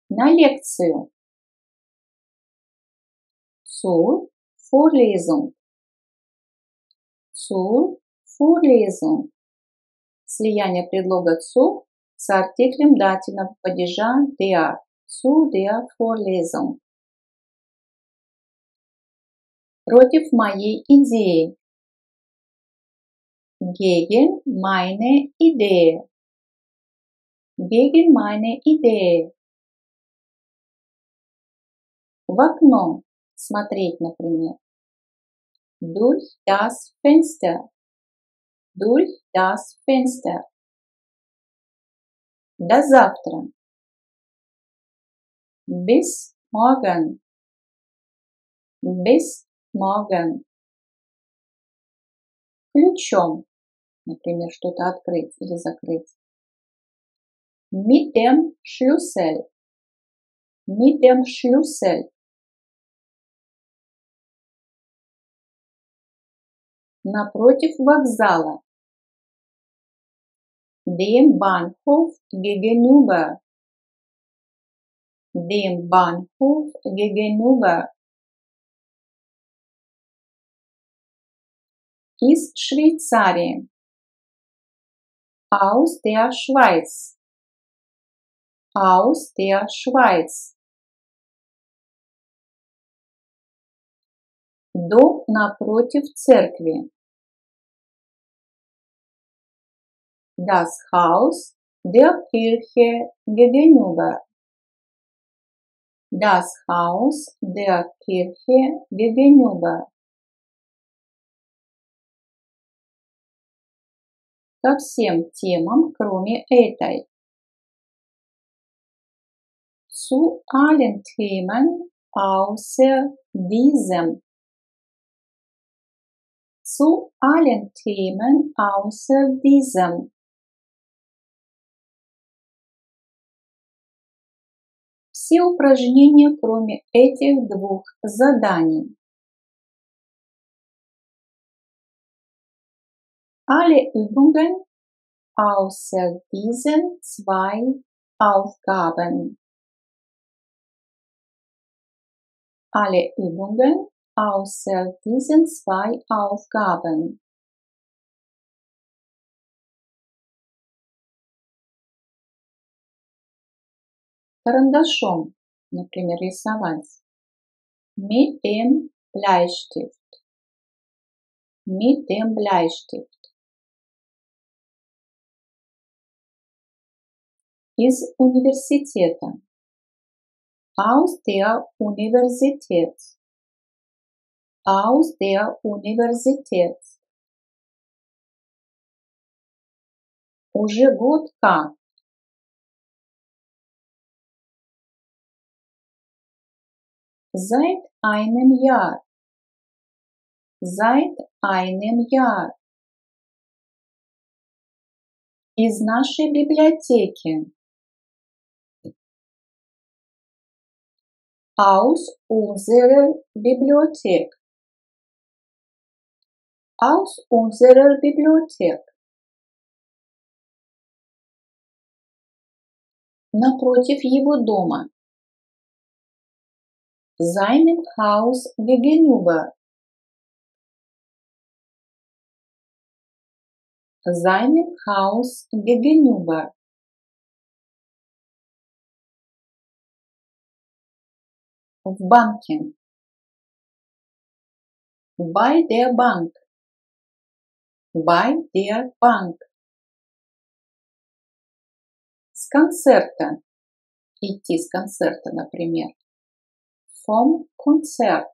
На лекцию. Zur Vorlesung. Zur Vorlesung. Слияние предлога zu с артиклем дативного падежа der. Zu der Vorlesung. Против моей идеи. Gegen meine Idee. Gegen meine Idee. В окно. Смотреть, например. Durch das Fenster. Durch das Fenster. До завтра. Bis morgen. Bis morgen. Ключом. Например, что-то открыть или закрыть. Mit dem Schlüssel. Mit dem Schlüssel. Напротив вокзала. Dem Bahnhof gegenüber. Dem Bahnhof gegenüber. Из Швейцарии. Aus der Schweiz. Aus der Schweiz. Дом напротив церкви. Das Haus der Kirche gegenüber. Das Haus der Kirche gegenüber. Ко всем темам, кроме этой. Zu allen Themen außer diesem. Zu allen Themen außer diesem. Все упражнения, кроме этих двух заданий. Alle Übungen außer diesen zwei Aufgaben. Alle Übungen außer diesen zwei Aufgaben. Карандашом, например, рисовать. Mit dem Bleistift. Mit dem Bleistift. Из университета. Aus der Universität. Aus der Universität. Уже год как. Seit einem Jahr. Seit einem Jahr. Из нашей библиотеки. Aus unserer Bibliothek. Aus unserer Bibliothek. напротив его дома. Seinem Haus gegenüber. Seinem Haus gegenüber. В банке. Bei der Bank. Bei der Bank. С концерта. Идти с концерта, например. Vom Konzert.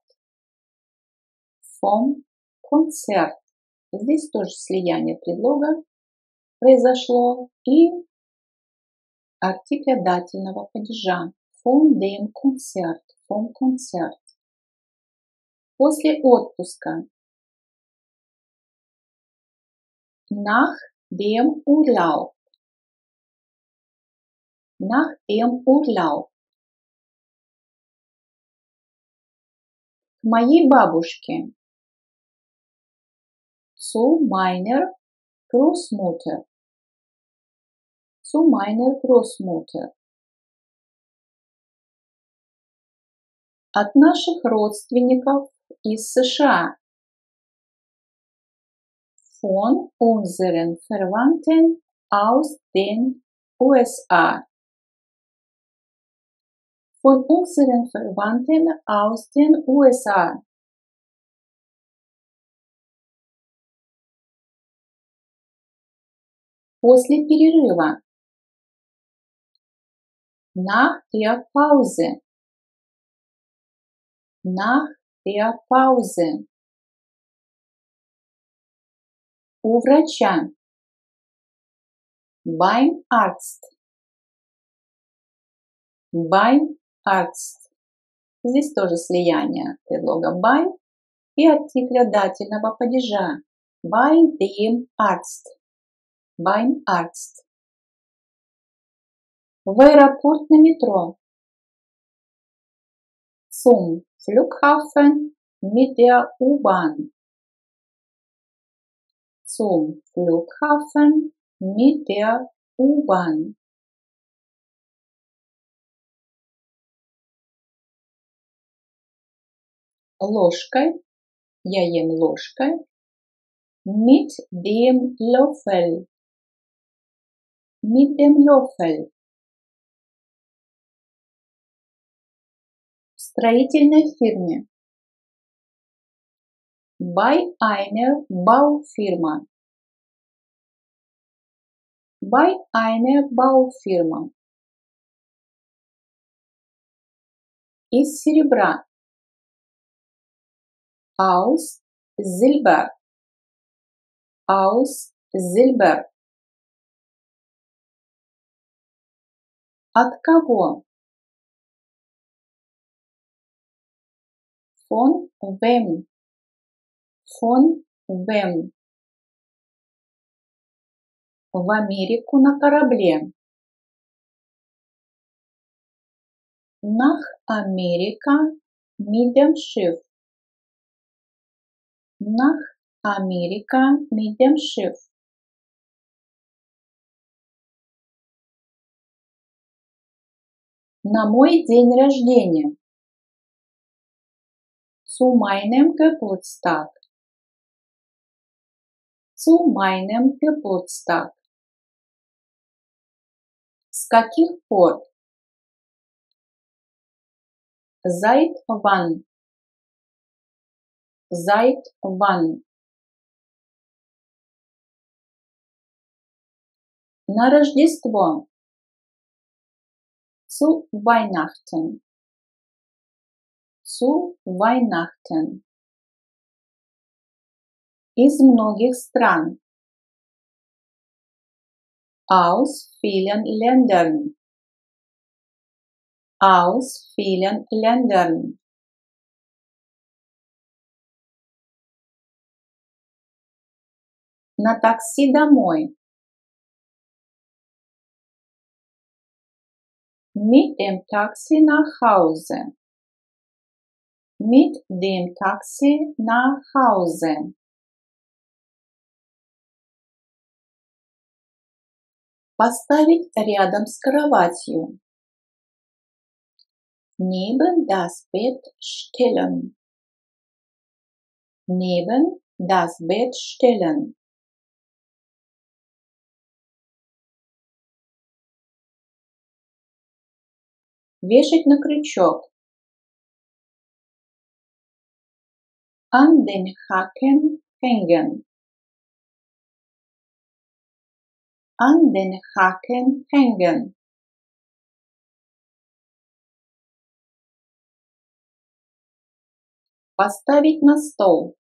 Vom Konzert. Здесь тоже слияние предлога произошло и артикля дательного падежа. Von dem Konzert. Vom Konzert. После отпуска. Nach dem Urlaub. Nach dem Urlaub. К моей бабушке. Zu meiner Großmutter. Zu meiner Großmutter. От наших родственников из США. Von unseren Verwandten aus den USA. Von unseren Verwandten aus den USA. После перерыва. Nach der Pause. Nach der Pause. У врача. Beim Arzt. Beim Arzt. Здесь тоже слияние предлога by и артикля дательного падежа. Bei dem Arzt. Beim Arzt. В аэропорт на метро. Zum Flughafen mit der U-Bahn. Zum Flughafen mit der U-Bahn. Ложкой. Я ем ложкой. Mit dem Löffel. Mit dem Löffel. В строительной фирме. Bei einer Baufirma. Bei einer Baufirma. Из серебра. Aus Silber. Aus Silber. От кого? Von wem? Von wem? В Америку на корабле. Nach Amerika mit dem Schiff. Nach Amerika mit dem Schiff. На мой день рождения. Zu meinem Geburtstag. Zu meinem Geburtstag. С каких пор? Seit wann? Seit wann? На Рождество. Zu Weihnachten. Zu Weihnachten. Из многих стран. Aus vielen Ländern. Aus vielen Ländern. На такси домой. Mit dem Taxi nach Hause. Mit dem Taxi nach Hause. Поставить рядом с кроватью. Neben das Bett stellen. Neben das Bett stellen. Вешать на крючок. An den Haken hängen. An den Haken hängen. Поставить на стол.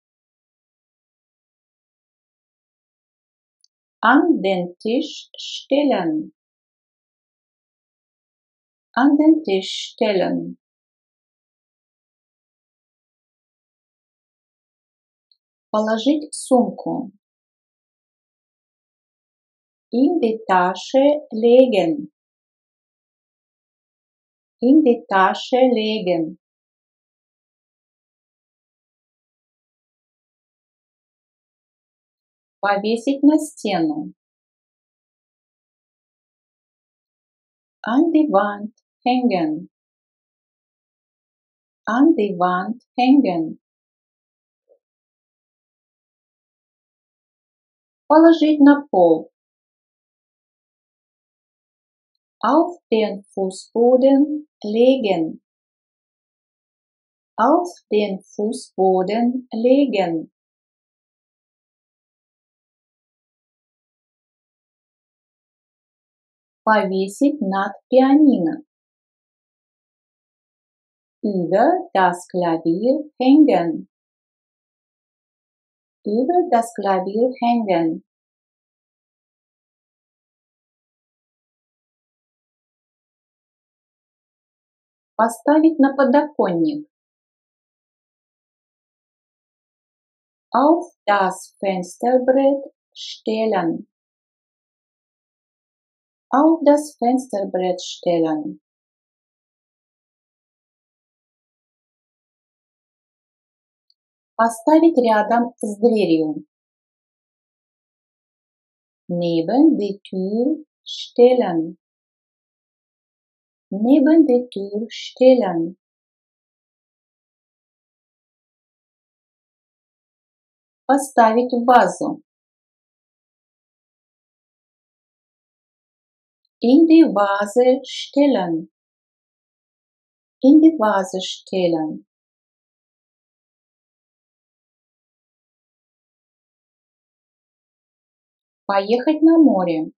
An den Tisch stellen. An den Tisch stellen. Положить сумку. In die Tasche legen. In die Tasche legen. Повесить на стену. An die Wand hängen. An die Wand hängen. Положить на пол. Auf den Fußboden legen. Auf den Fußboden legen. Повесить над пианино. Über das Klavier hängen. Über das Klavier hängen. Поставить на подоконник. Auf das Fensterbrett stellen. Auf das Fensterbrett stellen. Поставить рядом с дверью. Neben die Tür stellen. Neben die Tür stellen. Поставить в вазу. In die Vase stellen. In die Vase stellen. Поехать на море.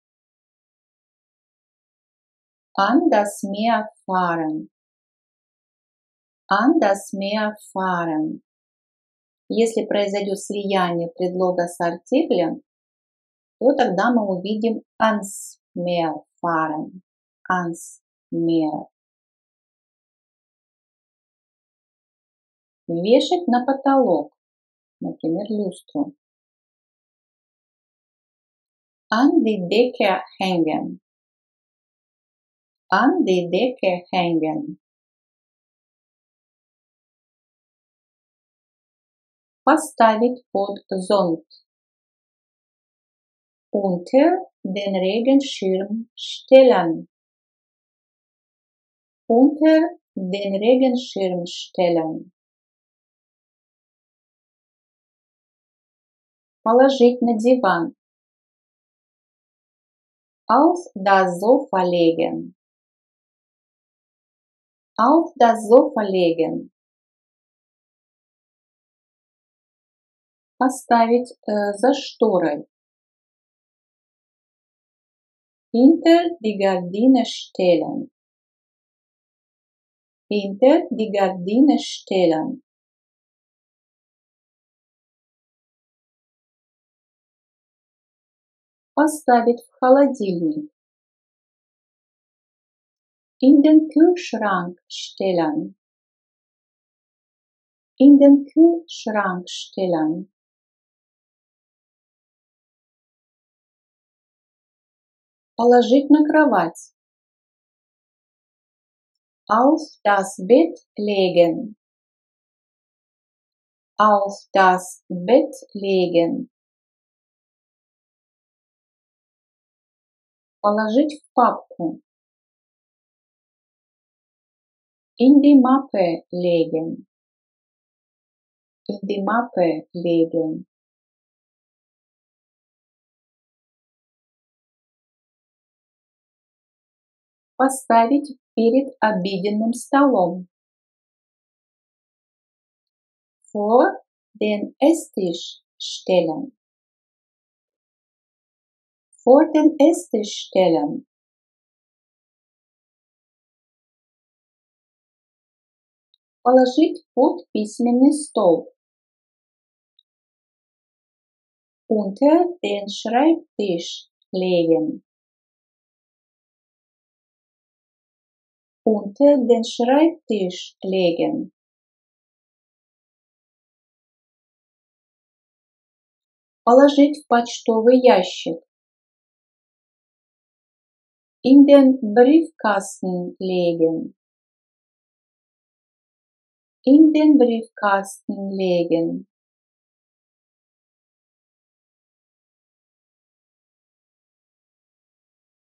An das Meer fahren. An das Meer fahren. Если произойдет слияние предлога с артиклем, то тогда мы увидим ans Meer fahren. Ans Meer. Вешать на потолок, например, люстру. An die Decke hängen. An die Decke hängen. Поставить под зонт. Unter den Regenschirm stellen. Unter den Regenschirm stellen. Положить на диван. Auf das Sofa legen. Auf das Sofa legen. Поставить за шторой. Hinter die Gardine stellen. Hinter die Gardine stellen. Поставить в холодильник. In den Kühlschrank stellen. In den Kühlschrank stellen. Положить на кровать. Auf das Bett legen. Auf das Bett legen. Положить в папку. In die Mappe legen. In die Mappe legen. Поставить перед обеденным столом. Vor den Esstisch stellen. Vor den Esstisch stellen. Положить под письменный стол. Unter den Schreibtisch legen. Unter den Schreibtisch legen. Положить в почтовый ящик. In den Briefkasten legen. In den Briefkasten legen.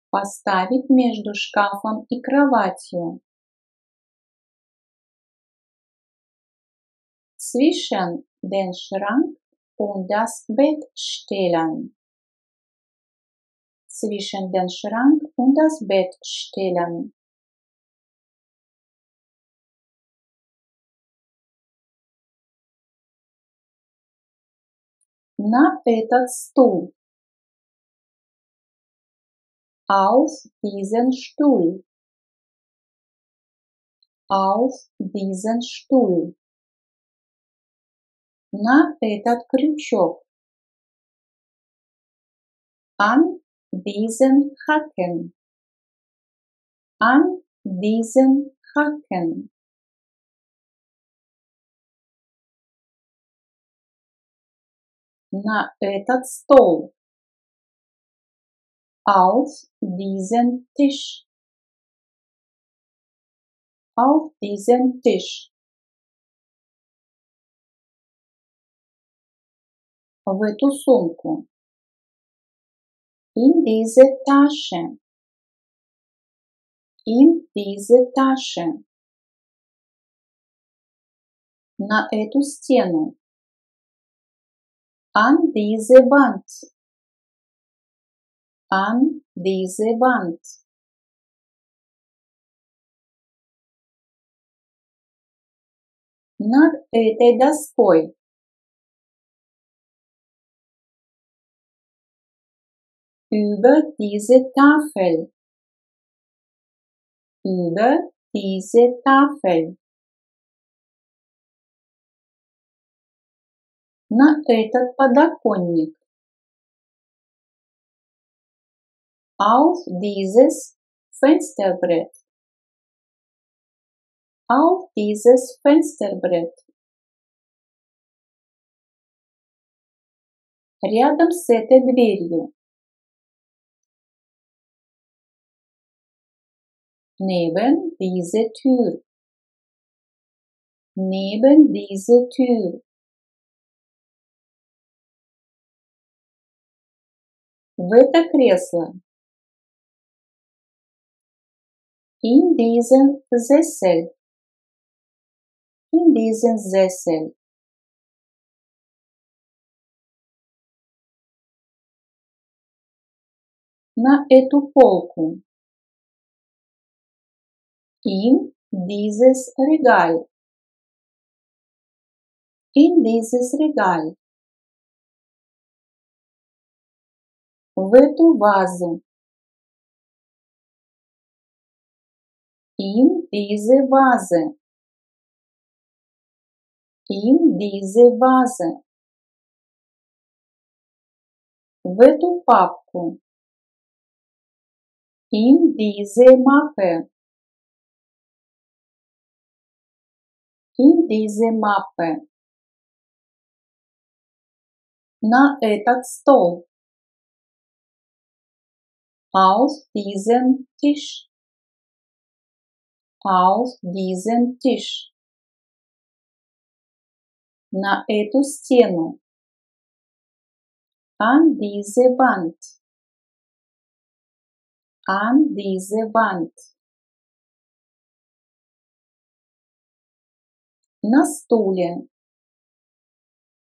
Поставить между шкафом и кроватью. Zwischen den Schrank und das Bett stellen. Zwischen den Schrank und das Bett stellen. На этот стул. Auf diesen Stuhl. Auf diesen Stuhl. На этот крючок. An diesen Haken. An diesen Haken. На этот стол. Auf diesen Tisch. Auf diesen Tisch. В эту сумку. In diese Tasche. In diese Tasche. На эту стену. An diese Wand. An diese Wand. Над этой доской. Über diese Tafel. Über diese Tafel. На этот подоконник. Auf dieses Fensterbrett. Auf dieses Fensterbrett. Рядом с этой дверью. Neben diese Tür. Neben diese Tür. В это кресло. In diesen Sessel. In diesen Sessel. На эту полку. In dieses Regal. In dieses Regal. В эту вазу. In diese Vase. In diese Vase. В эту папку. In diese Mappe. In diese Mappe. На этот стол. Auf diesen Tisch. Auf diesen Tisch. На эту стену. An diese Wand. an diese Wand. На стуле.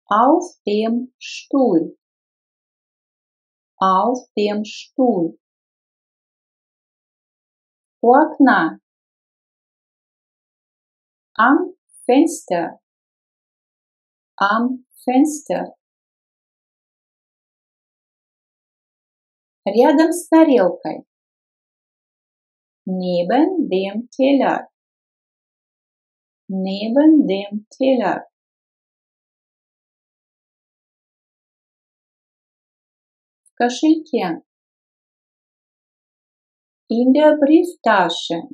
Auf dem Stuhl. Auf dem Stuhl. У окна. Am Fenster. Am Fenster. Рядом с тарелкой. Neben dem Teller. Neben dem Teller. В кошельке. In der Brieftasche.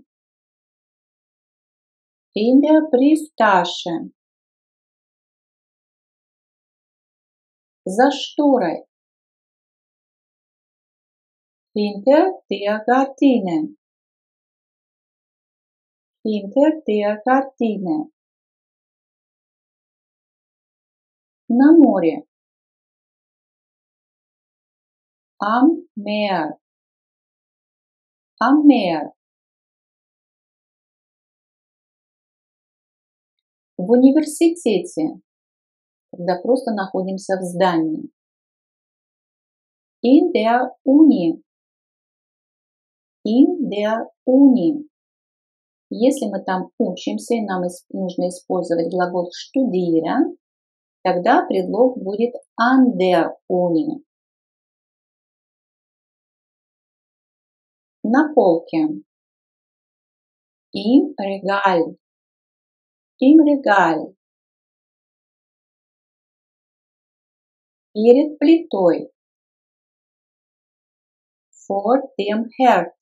In der Brieftasche. За шторой. Hinter der Gardine. Hinter der Gardine. На море. Am Meer. Am Meer. В университете, когда просто находимся в здании. In der Uni. In der Uni. Если мы там учимся и нам нужно использовать глагол studieren, тогда предлог будет an der Uni. На полке. Im Regal. Im Regal. Перед плитой. Vor dem Herd.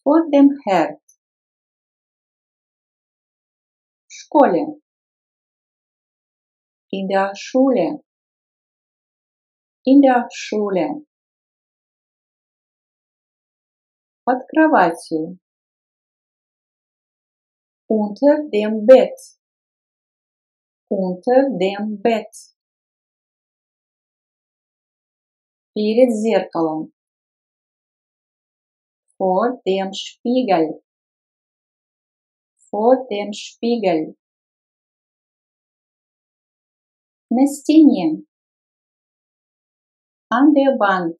Vor dem Herd. В школе. In der Schule. In der Schule. Под кроватью. Unter dem Bett. Unter dem Bett. Перед зеркалом. Vor dem Spiegel. Vor dem Spiegel. На стене. An der Wand.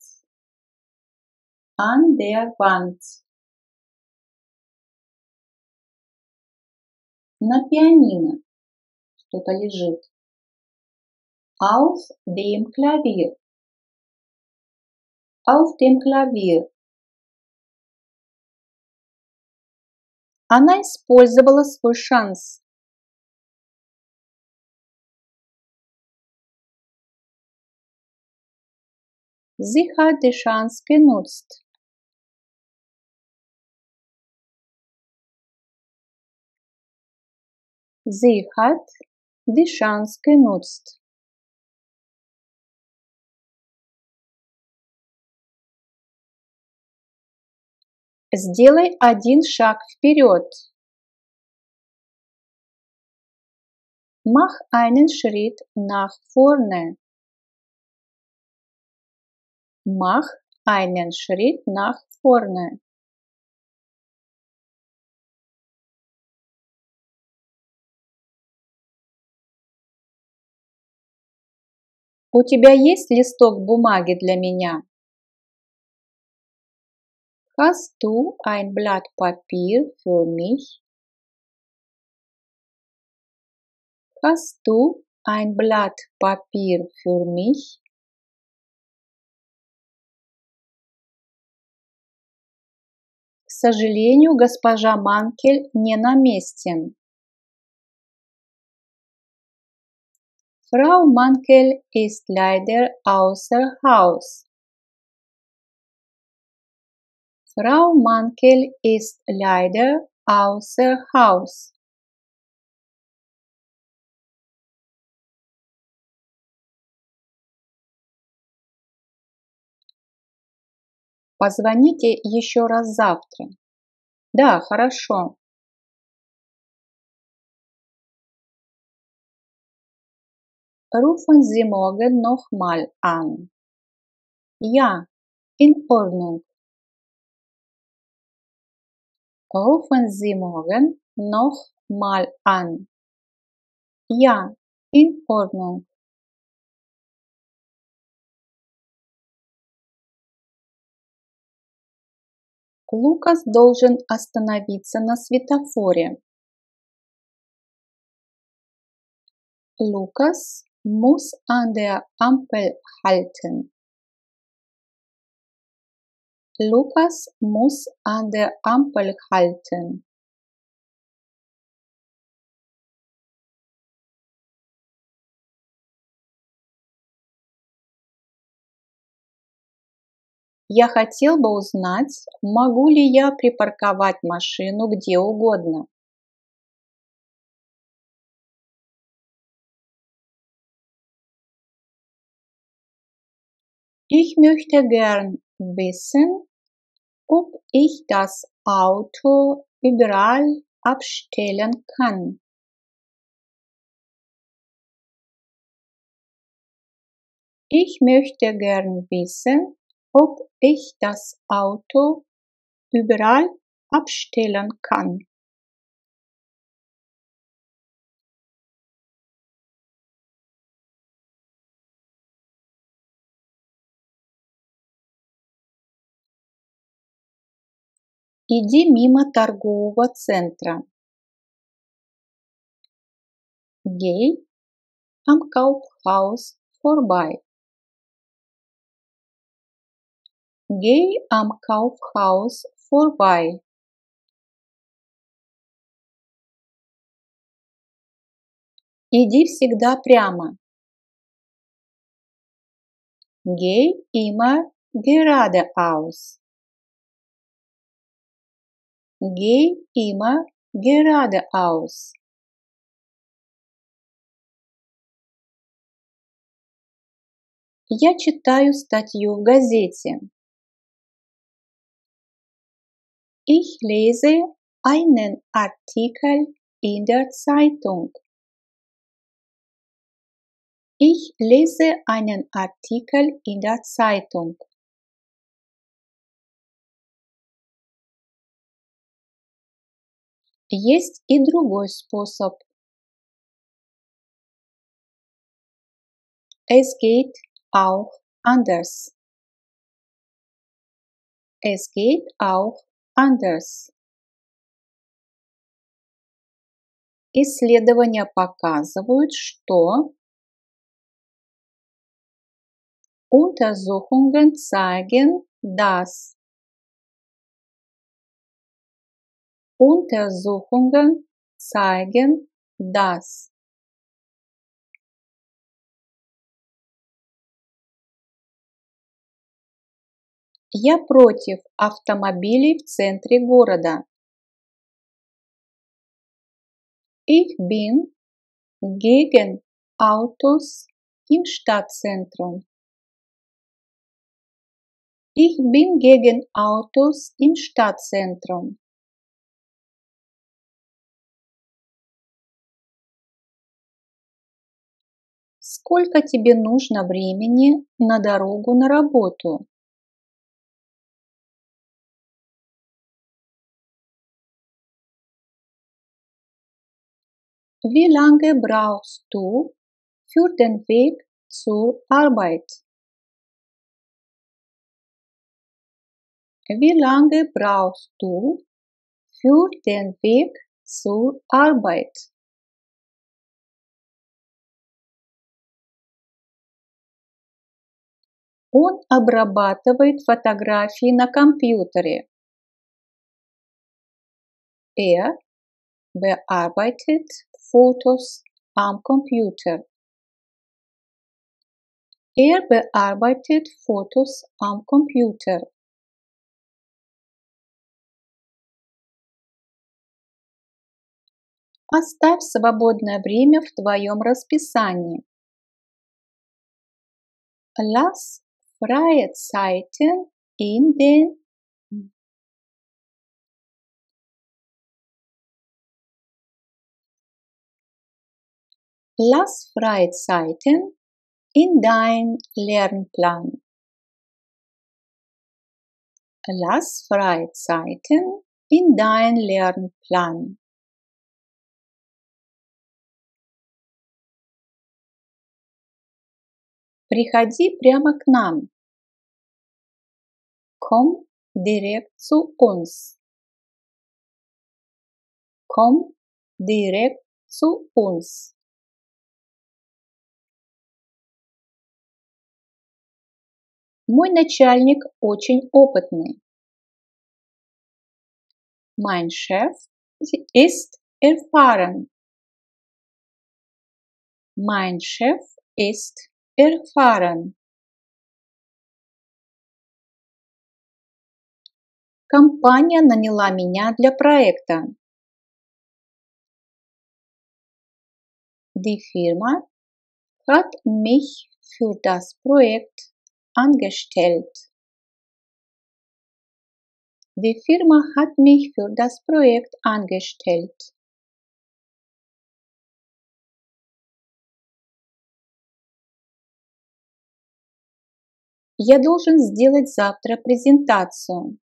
An der Wand. На пианино. Что-то лежит. Auf dem Klavier. Auf dem Klavier. Она использовала свой шанс. Sie hat die Chance genutzt. Sie hat die Chance genutzt. Сделай один шаг вперед. Mach einen Schritt nach vorne. Mach einen Schritt nach vorne. У тебя есть листок бумаги для меня? Hast du ein Blatt Papier für mich? Hast du ein Blatt Papier für mich? К сожалению, госпожа Манкель не на месте. Frau Mankel ist leider außer Haus. Frau Mankel ist leider außer Haus. Позвоните еще раз завтра. Да, хорошо. Rufen Sie morgen nochmal an. Ja, in Ordnung. Rufen Sie morgen noch mal an. Ja, in Ordnung. Лукас должен остановиться на светофоре. Lukas muss an der Ampel halten. Lukas muss an der Ampel halten. Я хотел бы узнать, могу ли я припарковать машину где угодно. Ich möchte gern wissen, ob ich das Auto überall abstellen kann. Ich möchte gern wissen, ob ich das Auto überall abstellen kann. Иди мимо торгового центра. Geh am Kaufhaus vorbei. Geh am Kaufhaus vorbei. Иди всегда прямо. Geh immer geradeaus. Geh immer geradeaus. Я читаю статью в газете. Ich lese einen Artikel in der Zeitung. Ich lese einen Artikel in der Zeitung. Есть и другой способ. Es geht auch anders. Es geht auch anders. Исследования показывают, что Untersuchungen zeigen, dass Untersuchungen zeigen, dass Я против автомобилей в центре города. Ich bin gegen Autos im Stadtzentrum. Ich bin gegen Autos im Stadtzentrum. Сколько тебе нужно времени на дорогу на работу? Wie lange brauchst du für den Weg zur Arbeit? Wie lange brauchst du für den Weg zur Arbeit? Он обрабатывает фотографии на компьютере. Er bearbeitet Fotos am Computer. Er bearbeitet Fotos am Computer. Оставь свободное время в твоем расписании. Lass freie Zeiten in den Lass freie Zeiten in dein Lernplan. Lass freie Zeiten in deinen Lernplan. Приходи прямо к нам. Komm direkt zu uns. Komm direkt zu uns. Мой начальник очень опытный. Mein Chef ist erfahren. Mein Chef ist erfahren. Компания наняла меня для проекта. Die Firma hat mich für das Projekt angestellt. Die Firma hat mich für das Projekt angestellt. Я должен сделать завтра презентацию.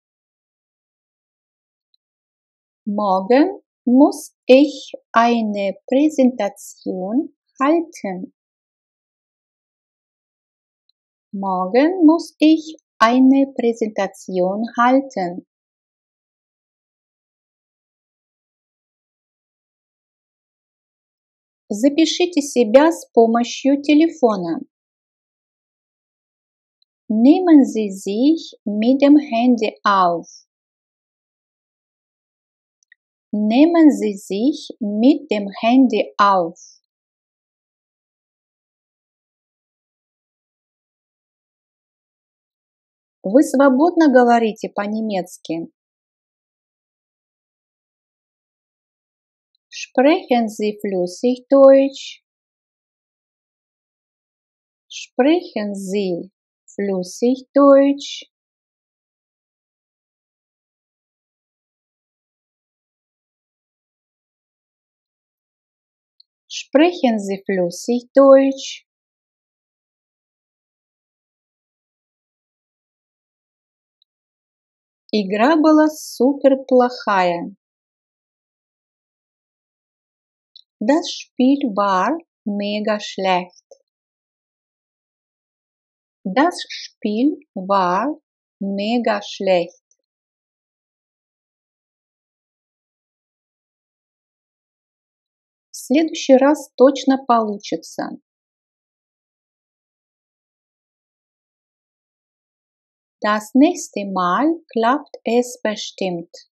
Morgen muss ich eine Präsentation halten. Morgen muss ich eine Präsentation halten. Запишите себя с помощью телефона. Nehmen Sie sich mit dem Handy auf. Nehmen Sie sich mit dem Handy auf. Вы свободно говорите по-немецки? Sprechen Sie flüssig Deutsch? Sprechen Sie flüssig Deutsch? Sprechen Sie flüssig Deutsch? Игра была супер плохая. Das Spiel war mega schlecht. Das Spiel war mega schlecht. В следующий раз точно получится. Das nächste Mal klappt es bestimmt.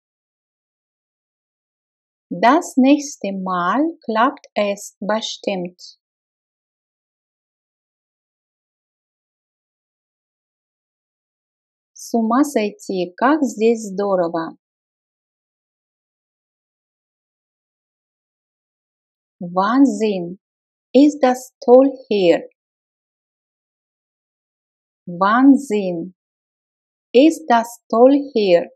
Das nächste Mal klappt es bestimmt. С ума сойти, как здесь здорово! Wahnsinn, ist das toll hier! Wahnsinn, ist das toll hier!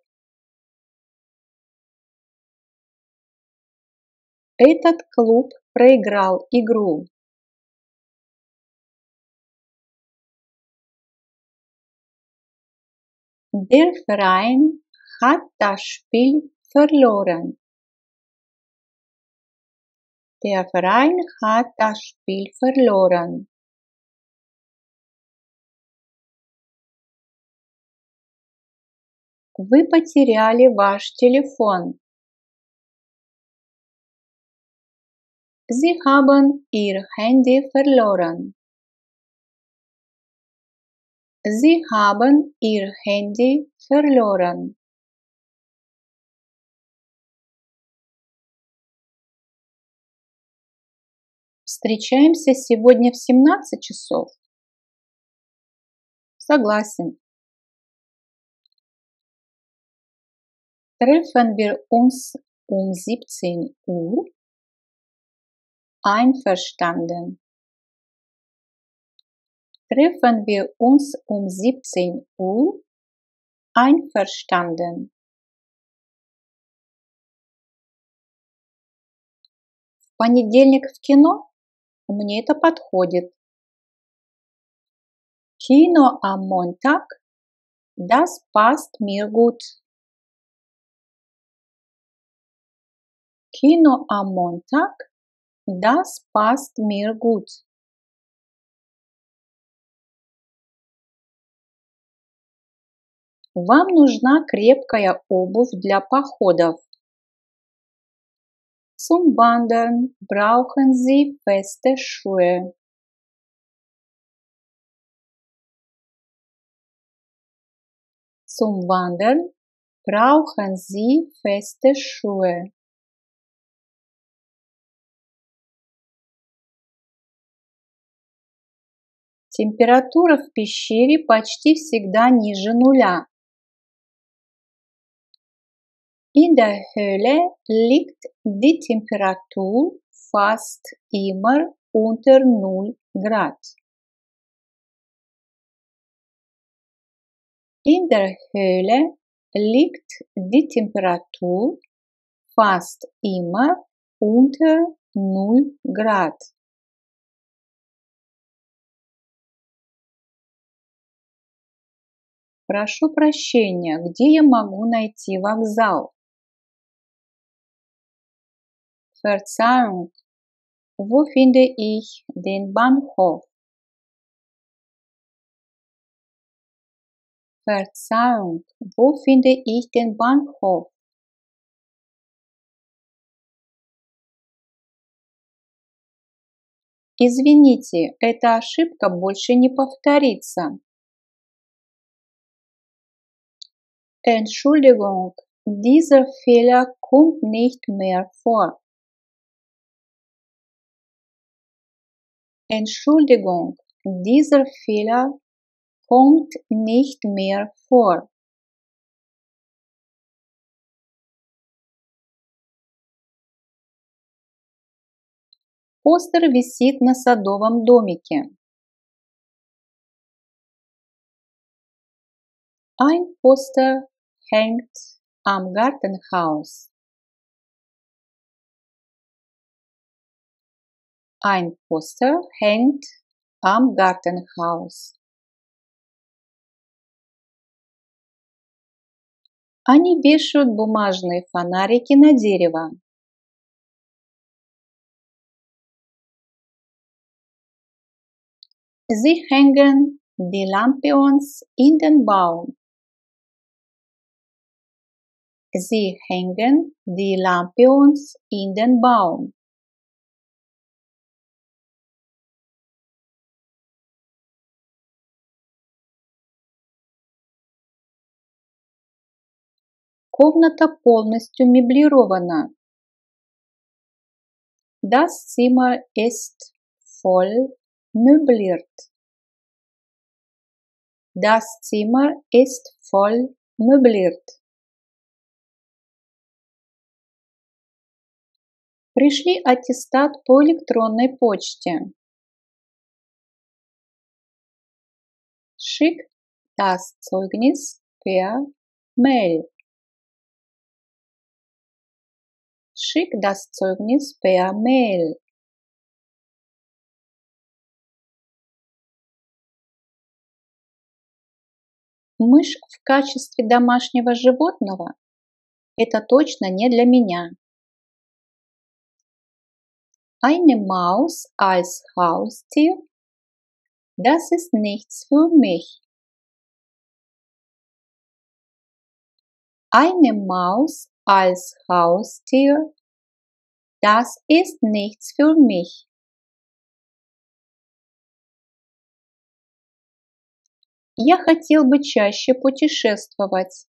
Этот клуб проиграл игру. Der Verein hat das Spiel verloren. Der Verein hat das Spiel verloren. Вы потеряли ваш телефон. Sie haben Ihr Handy verloren. Sie haben Ihr Handy verloren. Встречаемся сегодня в 17 часов? Согласен. Treffen wir uns um 17 Uhr? Einverstanden. Treffen wir uns um 17 Uhr? Einverstanden. В понедельник в кино? Мне это подходит. Kino am Montag? Das passt mir gut. Kino am Montag. Das passt mir gut. Вам нужна крепкая обувь для походов. Zum Wandern brauchen Sie feste Schuhe. Zum Wandern brauchen Sie feste Schuhe. Температура в пещере почти всегда ниже нуля. In der Höhle liegt die Temperatur fast immer unter 0 Grad. In der Höhle liegt die Temperatur fast immer unter 0 Grad. Прошу прощения, где я могу найти вокзал? Verzeihung, wo finde ich den Bahnhof? Verzeihung, wo finde ich den Bahnhof? Извините, эта ошибка больше не повторится. Entschuldigung, dieser Fehler kommt nicht mehr vor. Entschuldigung, dieser Fehler kommt nicht mehr vor. Постер висит на садовом домике. Ein Poster hängt am Gartenhaus. Ein Poster hängt am Gartenhaus. Они вешают бумажные фонарики на дерево. Sie hängen die Lampions in den Baum. Sie hängen die Lampions in den Baum. Комната полностью меблирована. Das Zimmer ist voll möbliert. Das Zimmer ist voll möbliert. Пришли аттестат по электронной почте. Schick das Zeugnis per Mail. Schick das Zeugnis per Mail. Мышь в качестве домашнего животного – это точно не для меня. Eine Maus als Haustier, das ist nichts für mich. Eine Maus als Haustier, das ist nichts für mich. Я хотел бы чаще путешествовать.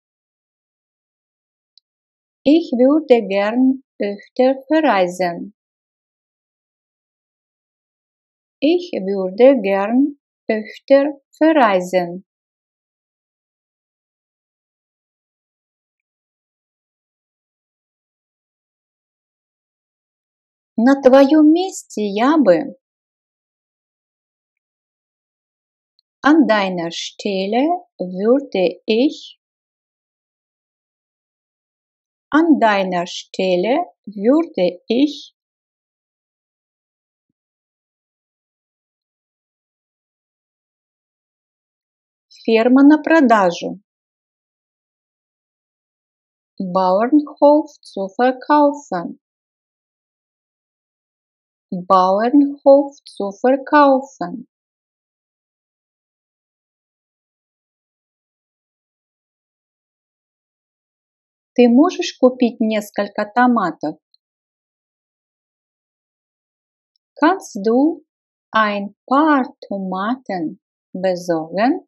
Ich würde gern öfter verreisen. Ich würde gern öfter verreisen. На твоем месте я бы. An deiner Stelle würde ich. An deiner Stelle würde ich. Ферма на продажу. Bauernhof zu verkaufen. Bauernhof zu verkaufen. Ты можешь купить несколько томатов? Kannst du ein paar Tomaten besorgen?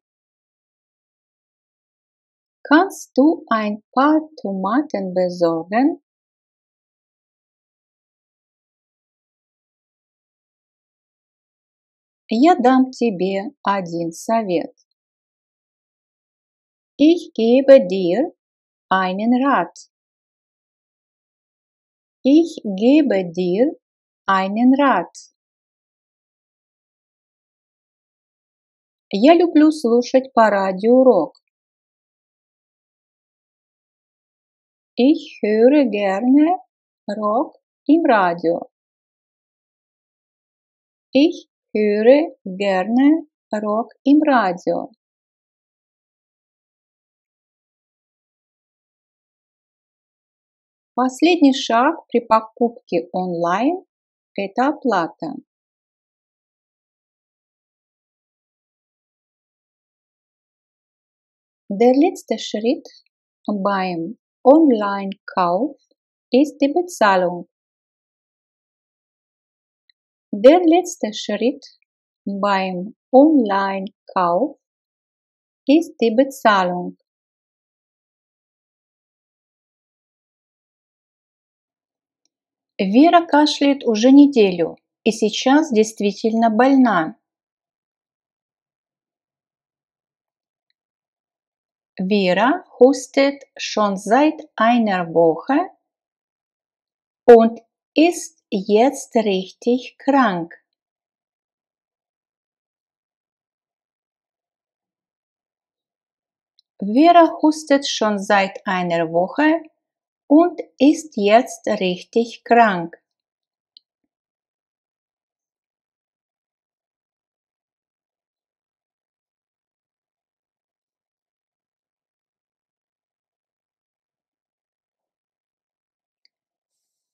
Kannst du ein paar Tomaten besorgen? Я дам тебе один совет. Ich gebe dir einen Rat. Ich gebe dir einen Rat. Я люблю слушать по радио рок. Ich höre gerne Rock im Radio. Ich höre gerne Rock im Radio. Последний шаг при покупке онлайн – это оплата. Der letzte Schritt beim Online-Kauf ist die Bezahlung. Der letzte Schritt beim Online-Kauf ist die Bezahlung. Вера кашляет уже неделю и сейчас действительно больна. Vera hustet schon seit einer Woche und ist jetzt richtig krank. Vera hustet schon seit einer Woche und ist jetzt richtig krank.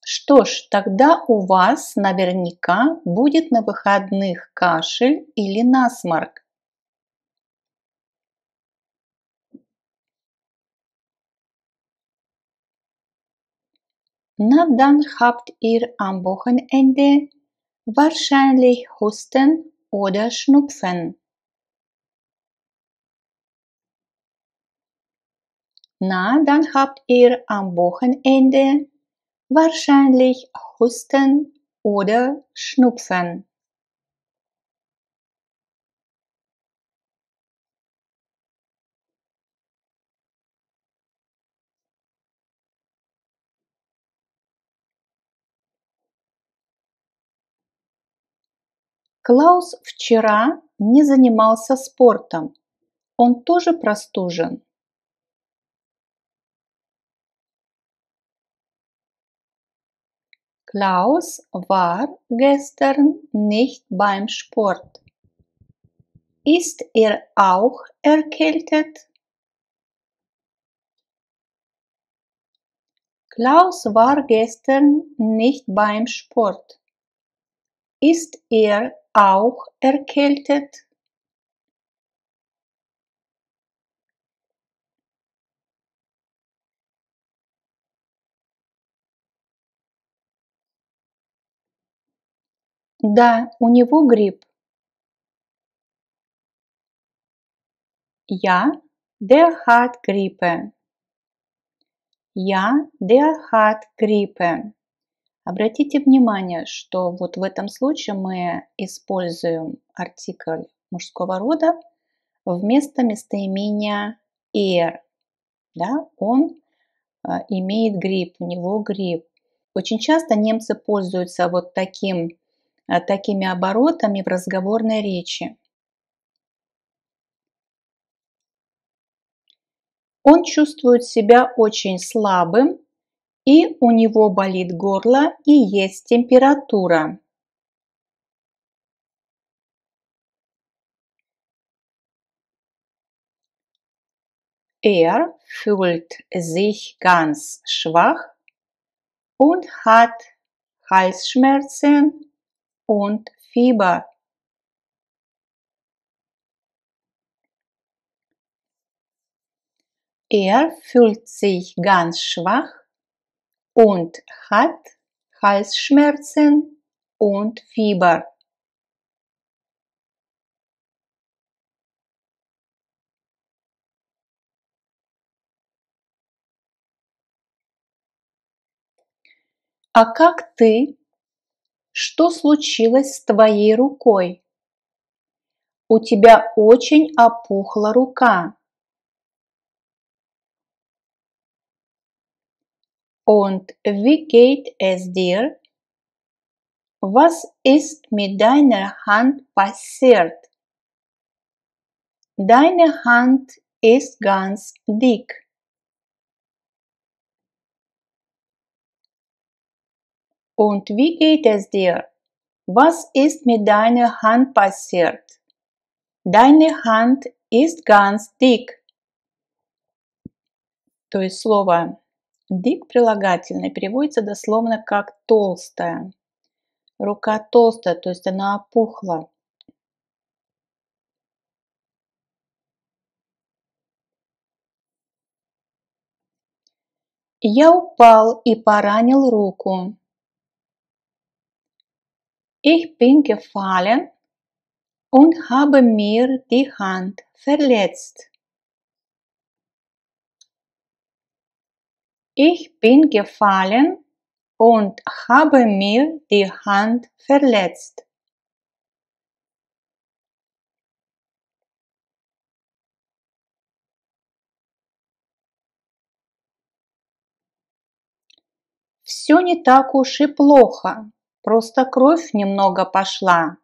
Что ж, тогда у вас наверняка будет на выходных кашель или насморк. Na, dann habt ihr am Wochenende wahrscheinlich Husten oder Schnupfen. Na, dann habt ihr am Wochenende wahrscheinlich Husten oder Schnupfen. Клаус вчера не занимался спортом. Он тоже простужен. Klaus war gestern nicht beim Sport. Ist er auch erkältet? Klaus war gestern nicht beim Sport. Ist er auch erkältet? Да, у него грипп. Ja, der hat Grippe. Ja, der hat Grippe. Обратите внимание, что вот в этом случае мы используем артикль мужского рода вместо местоимения er. Да, он имеет грипп, у него грипп. Очень часто немцы пользуются вот такими оборотами в разговорной речи. Он чувствует себя очень слабым, и у него болит горло и есть температура. Er fühlt sich ganz schwach und hat Halsschmerzen und Fieber. Er fühlt sich ganz schwach und hat Halsschmerzen und Fieber. А как ты? Что случилось с твоей рукой? У тебя очень опухла рука. Und wie geht es dir? Was ist mit deiner Hand passiert? Deine Hand ist ganz dick. Und wie geht es dir? Was ist mit deiner Hand passiert? Deine Hand ist ganz dick. То есть слово dick прилагательное переводится дословно как толстая. Рука толстая, то есть она опухла. Я упал и поранил руку. Ich bin gefallen und habe mir die Hand verletzt. Ich bin gefallen und habe mir die Hand verletzt. Все не так уж и плохо, просто кровь немного пошла.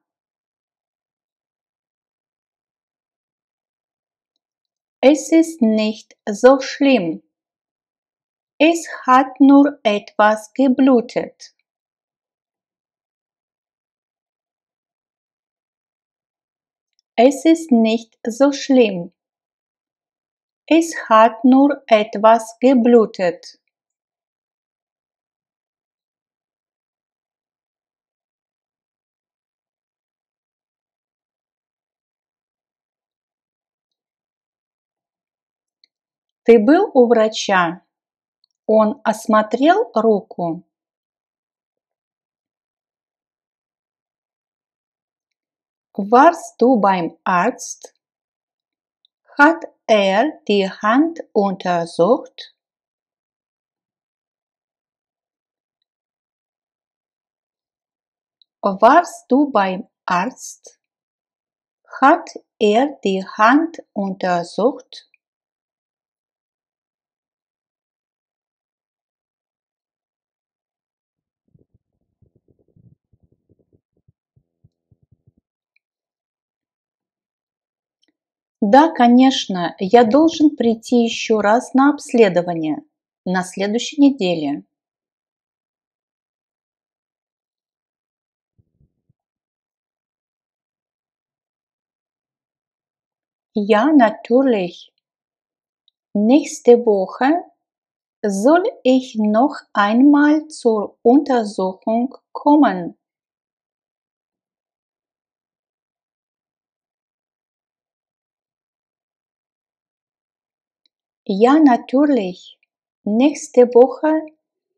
Es ist nicht so schlimm. Es hat nur etwas geblutet. Es ist nicht so schlimm. Es hat nur etwas geblutet. Ты был у врача? Он осмотрел руку? Warst du beim Arzt? Hat die Hand untersucht? Warst du beim Arzt? Hat die Hand untersucht? Да, конечно, я должен прийти еще раз на обследование на следующей неделе. Ja, natürlich. Nächste Woche soll ich noch einmal zur Untersuchung kommen. Ja, natürlich. Nächste Woche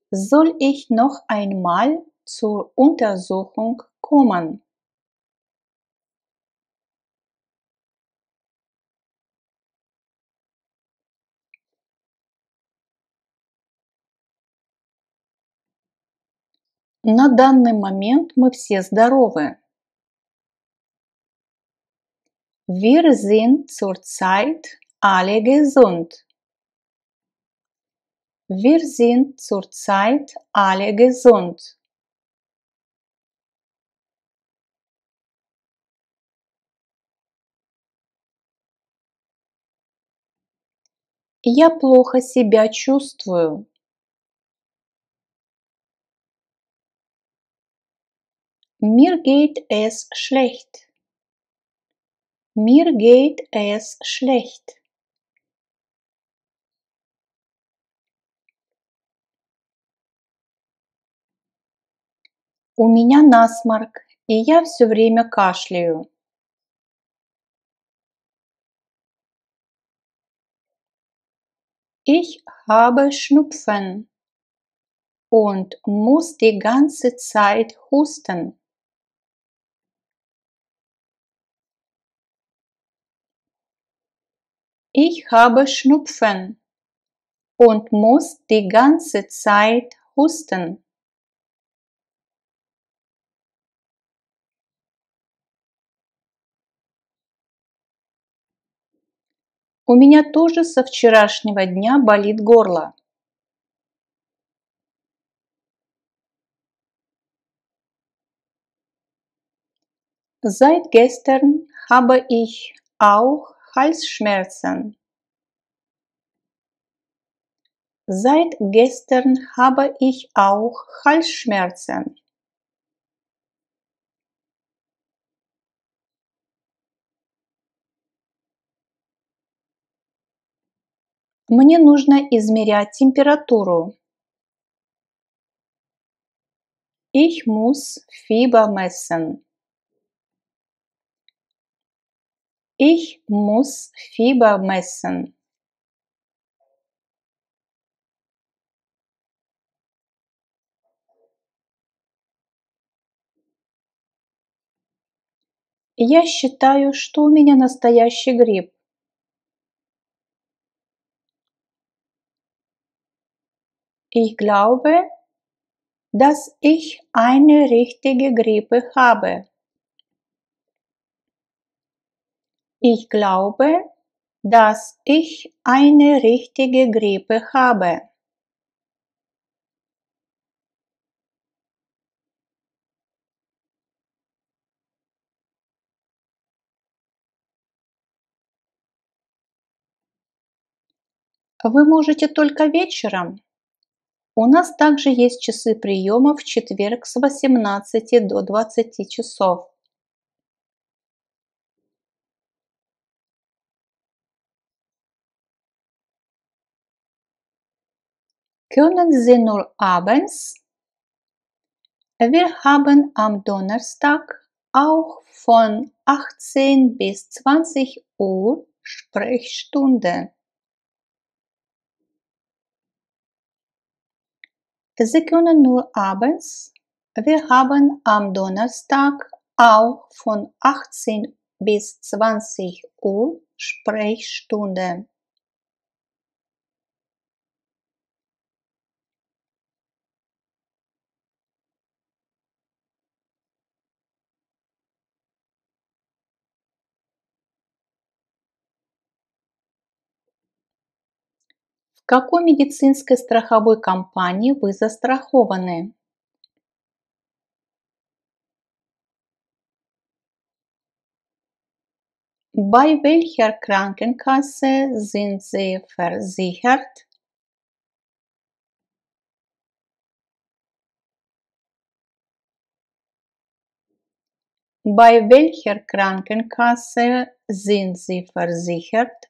soll ich noch einmal zur Untersuchung kommen. На данный момент мы все здоровы. Wir sind zurzeit alle gesund. Wir sind zurzeit alle gesund. Я плохо себя чувствую. Mir geht es schlecht. Mir geht es schlecht. У меня насморк, и я все время кашляю. Ich habe Schnupfen und muss die ganze Zeit husten. Ich habe Schnupfen und muss die ganze Zeit husten. У меня тоже со вчерашнего дня болит горло. Seit gestern habe ich auch Halsschmerzen. Seit gestern habe ich auch Halsschmerzen. Мне нужно измерять температуру. Ich muss Fieber messen. Ich muss Fieber messen. Я считаю, что у меня настоящий грипп. Ich glaube, dass ich eine richtige Grippe habe. Ich glaube, dass ich eine richtige Grippe habe. Вы можете только вечером. У нас также есть часы приема в четверг с 18 до 20 часов. Können Sie nur abends? Wir haben am Donnerstag auch von 18 bis 20 Uhr Sprechstunde. Sie können nur abends. Wir haben am Donnerstag auch von 18 bis 20 Uhr Sprechstunde. В какой медицинской страховой компании вы застрахованы? Bei welcher Krankenkasse sind Sie versichert? Bei welcher Krankenkasse sind Sie versichert?